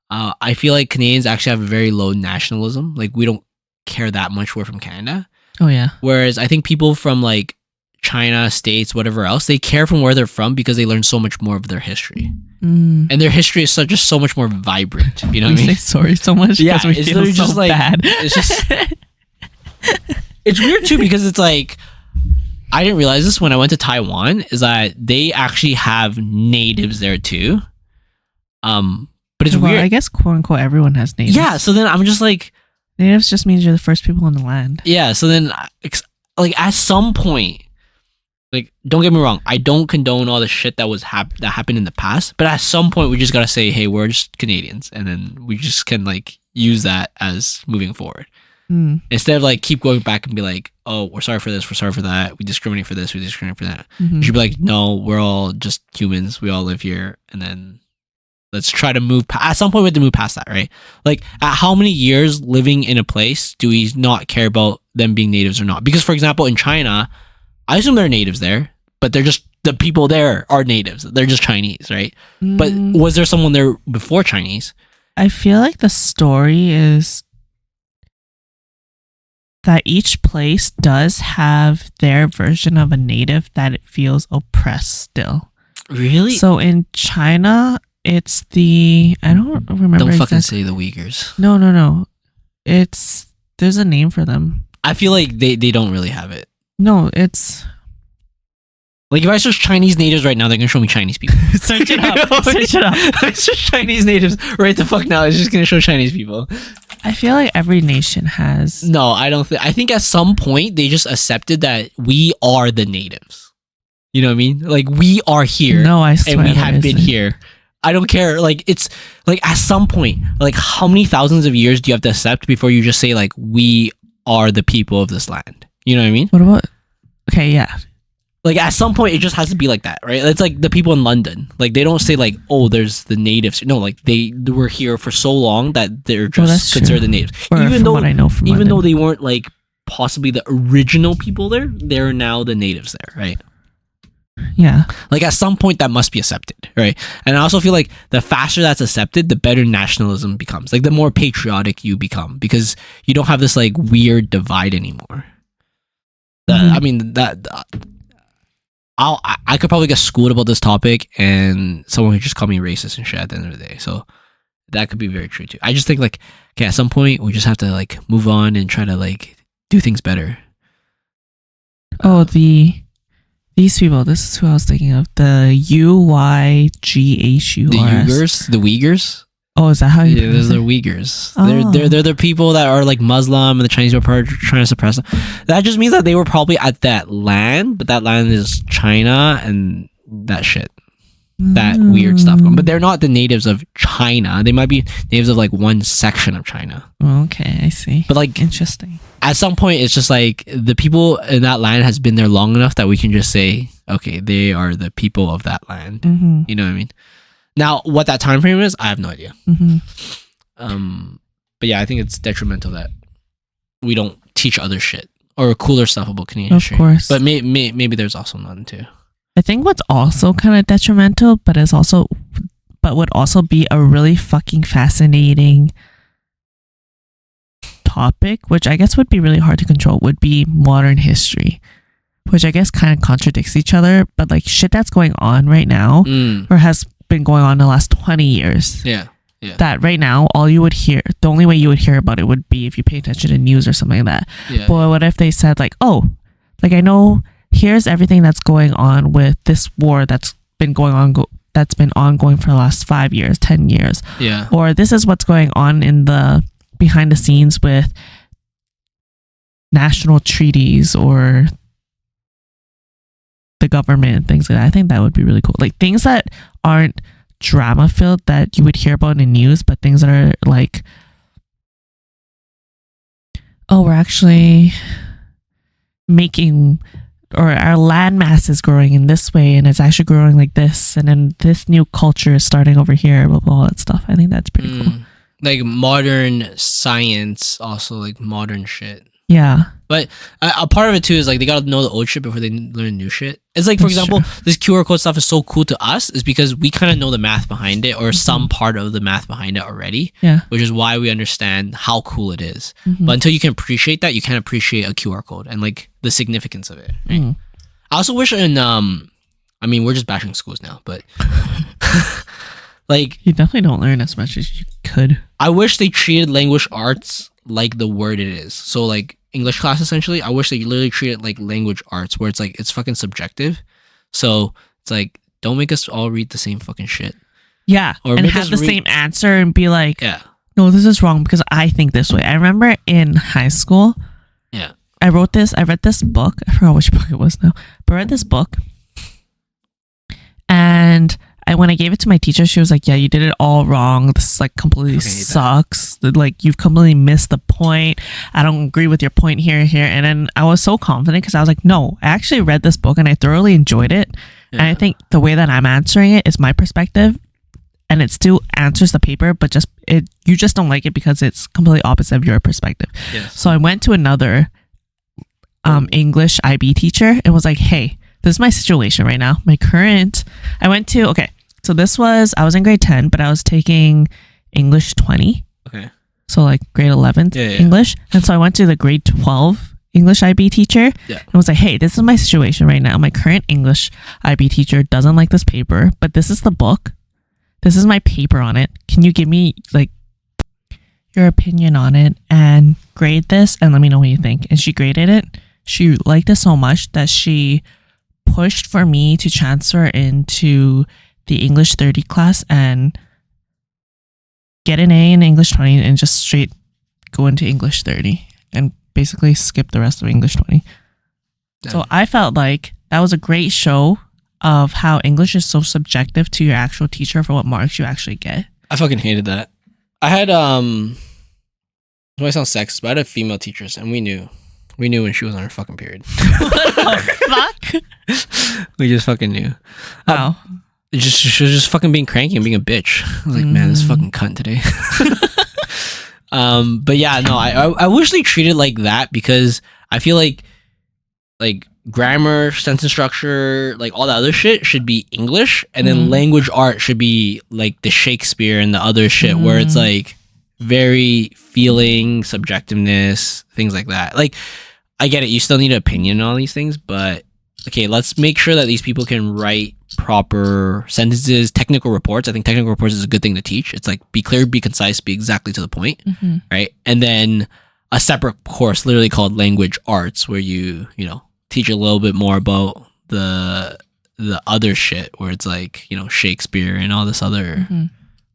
I feel like Canadians actually have a very low nationalism. Like, we don't care that much we're from Canada. Oh yeah. Whereas I think people from, like, China, States, whatever else, they care from where they're from because they learn so much more of their history. And their history is just so much more vibrant. You know what I mean? We say sorry so much. Yeah, we it's feel literally so just like bad. It's just it's weird too, because it's like, I didn't realize this when I went to Taiwan, is that they actually have natives there too. But it's weird. I guess quote unquote everyone has natives. Yeah, so then I'm just like, natives just means you're the first people on the land. Yeah, so then, like, at some point, like, don't get me wrong, I don't condone all the shit that that happened in the past, but at some point we just gotta say, hey, we're just Canadians, and then we just can, like, use that as moving forward. Instead of, like, keep going back and be like, oh, we're sorry for this, we're sorry for that, we discriminate for this, we discriminate for that. You should be like, no, we're all just humans, we all live here, and then let's try to move at some point we have to move past that, right? Like, at how many years living in a place do we not care about them being natives or not? Because, for example, in China, I assume there are natives there, but they're just, the people there are natives. They're just Chinese, right? But was there someone there before Chinese? I feel like the story is that each place does have their version of a native that it feels oppressed still. Really? So in China, it's I don't remember. Don't fucking say the Uyghurs. No. There's a name for them. I feel like they don't really have it. No, it's Like if I search Chinese natives right now, they're gonna show me Chinese people. Search it up. Search it up. I search Chinese natives right the fuck now. It's just gonna show Chinese people. I feel like every nation has. No, I don't think. I think at some point they just accepted that we are the natives. You know what I mean? Like we are here. No, I swear and we have been here. I don't care. Like it's like at some point, like how many thousands of years do you have to accept before you just say like we are the people of this land? You know what I mean? What about? Okay, yeah. Like at some point it just has to be like that, right? It's like the people in London. Like they don't say like, oh, there's the natives. No, like they were here for so long that they're just considered the natives. Or even though what I know from even London. though they weren't like possibly the original people there, they're now the natives there, right? Yeah. Like at some point that must be accepted, right? And I also feel like the faster that's accepted, the better nationalism becomes. Like the more patriotic you become because you don't have this like weird divide anymore. I mean that. I could probably get schooled about this topic and someone could just call me racist and shit at the end of the day. So that could be very true too. I just think like, okay, at some point we just have to like move on and try to like do things better. Oh, these people, this is who I was thinking of. The Uyghurs. The Uyghurs? Oh, is that how you those are Uyghurs. Oh. They're the people that are like Muslim and the Chinese people are trying to suppress them. That just means that they were probably at that land, but that land is China and that shit. That weird stuff going. But they're not the natives of China. They might be natives of like one section of China. Okay, I see. But like interesting. At some point it's just like the people in that land has been there long enough that we can just say, okay, they are the people of that land. Mm-hmm. You know what I mean? Now, what that time frame is, I have no idea. Mm-hmm. But yeah, I think it's detrimental that we don't teach other shit or cooler stuff about Canadian history. Of course. But maybe there's also none too. I think what's also kind of detrimental, but would also be a really fucking fascinating topic, which I guess would be really hard to control, would be modern history, which I guess kind of contradicts each other. But like shit that's going on right now, or has been going on in the last 20 years. Yeah. That right now, the only way you would hear about it would be if you pay attention to news or something like that. Yeah. But what if they said like, oh, like I know here's everything that's going on with this war that's been going on, that's been ongoing for the last 5 years, 10 years. Yeah. Or this is what's going on in the behind the scenes with national treaties or the government and things like that. I think that would be really cool. Like things that aren't drama filled that you would hear about in the news, but things that are like, oh, we're actually making, or our land mass is growing in this way and it's actually growing like this, and then this new culture is starting over here, blah blah, all that stuff. I think that's pretty cool. Like modern science, also like modern shit. Yeah. But a part of it too is like they gotta know the old shit before they learn new shit. It's like, for example, this QR code stuff is so cool to us is because we kind of know the math behind it, or some part of the math behind it already. Yeah. Which is why we understand how cool it is. But until you can appreciate that, you can't appreciate a QR code and like the significance of it. Right? I also wish in I mean, we're just bashing schools now, but like you definitely don't learn as much as you could. I wish they treated language arts like the word it is. So like English class, essentially, I wish they literally treat it like language arts, where it's like it's fucking subjective. So it's like, don't make us all read the same fucking shit. Yeah, or and have the same answer and be like, yeah, no, this is wrong because I think this way. I remember in high school, yeah, I read this book. I forgot which book it was now, but I read this book, and when I gave it to my teacher, she was like, yeah, you did it all wrong. This like completely sucks. Like you've completely missed the point. I don't agree with your point here. And then I was so confident because I was like, no, I actually read this book and I thoroughly enjoyed it. Yeah. And I think the way that I'm answering it is my perspective, and it still answers the paper, but you just don't like it because it's completely opposite of your perspective. Yes. So I went to another English IB teacher and was like, hey, this is my situation right now. I was in grade 10, but I was taking English 20. Okay. So like grade 11th English. And so I went to the grade 12 English IB teacher and was like, hey, this is my situation right now. My current English IB teacher doesn't like this paper, but this is the book. This is my paper on it. Can you give me like your opinion on it and grade this and let me know what you think? And she graded it. She liked it so much that she pushed for me to transfer into the English 30 class and get an A in English 20 and just straight go into English 30 and basically skip the rest of English 20. Damn. So I felt like that was a great show of how English is so subjective to your actual teacher for what marks you actually get. I fucking hated that. I had it might sound sexist, but I had female teachers, and we knew when she was on her fucking period. What the fuck? We just fucking knew. Wow. She was just fucking being cranky and being a bitch. I was like, man, this fucking cunt today. But yeah, no, I wish they treated like that, because I feel like grammar, sentence structure, like all that other shit should be English, and then language art should be like the Shakespeare and the other shit where it's like very feeling, subjectiveness, things like that. Like, I get it, you still need an opinion on all these things, but okay, let's make sure that these people can write proper sentences, technical reports. I think technical reports is a good thing to teach. It's like, be clear, be concise, be exactly to the point, right? And then a separate course literally called language arts, where you teach a little bit more about the other shit, where it's like, Shakespeare and all this other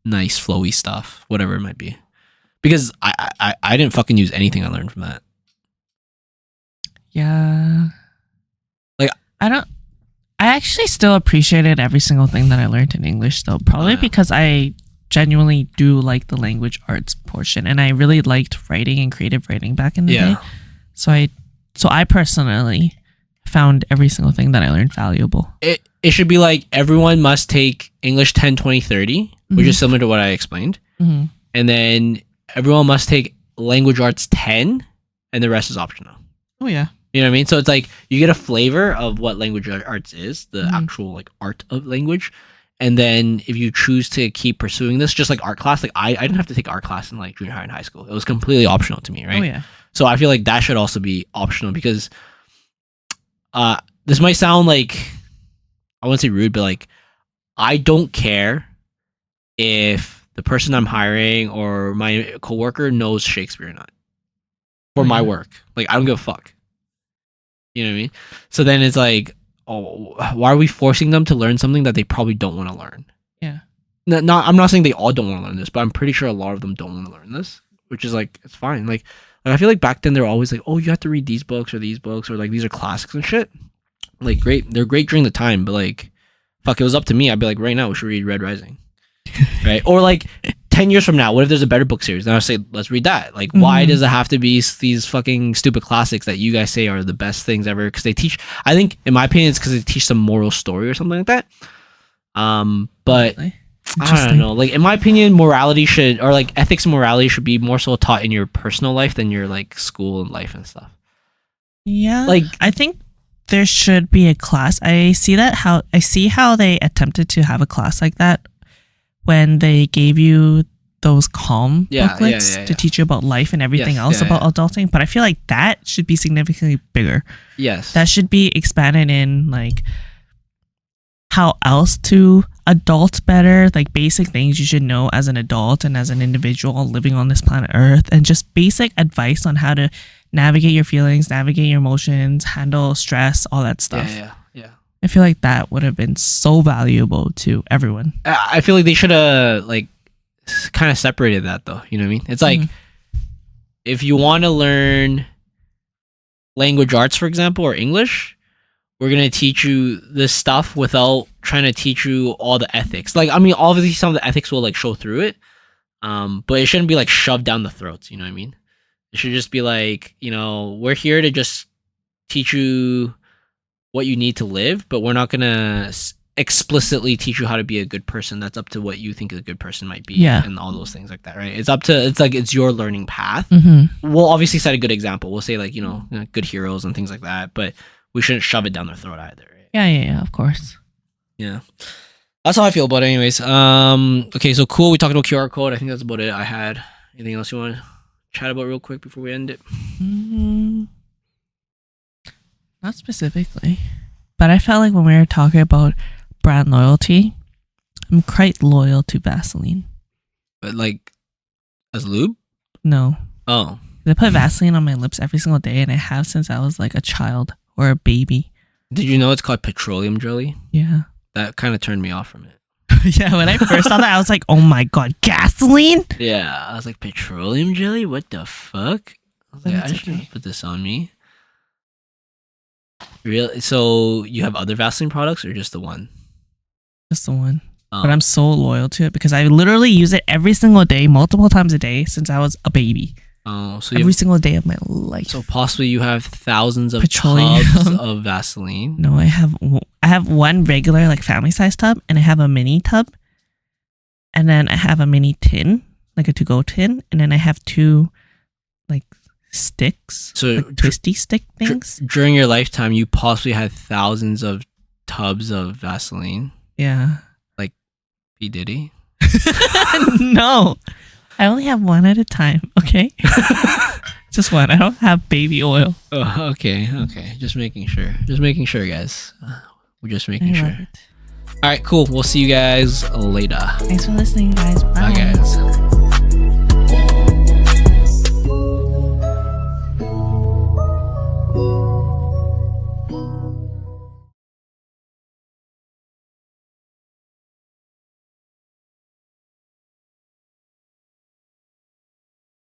nice flowy stuff, whatever it might be. Because I didn't fucking use anything I learned from that. Yeah. Like, I actually still appreciated every single thing that I learned in English, though. Probably because I genuinely do like the language arts portion, and I really liked writing and creative writing back in the day. So I personally found every single thing that I learned valuable. It should be like, everyone must take English 10, 20, 30, which is similar to what I explained. And then everyone must take language arts 10, and the rest is optional. Oh, yeah. You know what I mean? So it's like, you get a flavor of what language arts is, the actual like art of language. And then if you choose to keep pursuing this, just like art class, like I didn't have to take art class in like junior high and high school. It was completely optional to me, right? Oh, yeah. So I feel like that should also be optional, because this might sound like, I wouldn't say rude, but like, I don't care if the person I'm hiring or my coworker knows Shakespeare or not for my work. Like, I don't give a fuck. You know what I mean? So then it's like, oh, why are we forcing them to learn something that they probably don't want to learn? Yeah. I'm not saying they all don't want to learn this, but I'm pretty sure a lot of them don't want to learn this, which is like, it's fine. Like I feel like back then they're always like, oh, you have to read these books, or like these are classics and shit. Like, great, they're great during the time, but like, fuck, it was up to me, I'd be like, right now we should read Red Rising. Right? Or like 10 years from now, what if there's a better book series? Then I'll say, let's read that. Like, why does it have to be these fucking stupid classics that you guys say are the best things ever? Because they teach, I think, in my opinion, it's because they teach some moral story or something like that. But I don't know. Like, in my opinion, morality should, or like ethics and morality should be more so taught in your personal life than your like school and life and stuff. Yeah. Like, I think there should be a class. I see how they attempted to have a class like that when they gave you those calm booklets to teach you about life and everything else about adulting. But I feel like that should be significantly bigger. Yes. That should be expanded in like how else to adult better, like basic things you should know as an adult and as an individual living on this planet Earth, and just basic advice on how to navigate your feelings, navigate your emotions, handle stress, all that stuff. Yeah. I feel like that would have been so valuable to everyone. I feel like they should have like kind of separated that, though. You know what I mean? It's like, if you want to learn language arts, for example, or English, we're going to teach you this stuff without trying to teach you all the ethics. Like, I mean, obviously some of the ethics will like show through it, but it shouldn't be like shoved down the throats. You know what I mean? It should just be like, we're here to just teach you what you need to live, but we're not going to explicitly teach you how to be a good person. That's up to what you think a good person might be, and all those things like that, right? It's your learning path. We'll obviously set a good example. We'll say like, good heroes and things like that, but we shouldn't shove it down their throat either, right? Yeah, of course. Yeah. That's how I feel about it anyways. Okay, so cool. We talked about QR code. I think that's about it I had. Anything else you want to chat about real quick before we end it? Not specifically, but I felt like when we were talking about brand loyalty, I'm quite loyal to Vaseline. But like, as lube? No. Oh. I put Vaseline on my lips every single day, and I have since I was like a child or a baby. Did you know it's called petroleum jelly? Yeah. That kind of turned me off from it. Yeah, when I first saw that, I was like, oh my god, gasoline? Yeah, I was like, petroleum jelly? What the fuck? I was like, I That's shouldn't okay. put this on me. Really? So you have other Vaseline products or just the one? Just the one. Oh. But I'm so loyal to it because I literally use it every single day, multiple times a day since I was a baby. Oh, so Every single day of my life. So possibly you have thousands of Petroleum. tubs of Vaseline. No, I have one regular like family size tub, and I have a mini tub, and then I have a mini tin, like a to-go tin, and then I have 2 like sticks, So like twisty stick things. During your lifetime, you possibly had thousands of tubs of Vaseline. Yeah. Like P. Diddy? No. I only have one at a time, okay? Just one. I don't have baby oil. Oh, okay. Just making sure. Guys. We're just making I sure. love it. All right, cool. We'll see you guys later. Thanks for listening, guys. Bye, guys.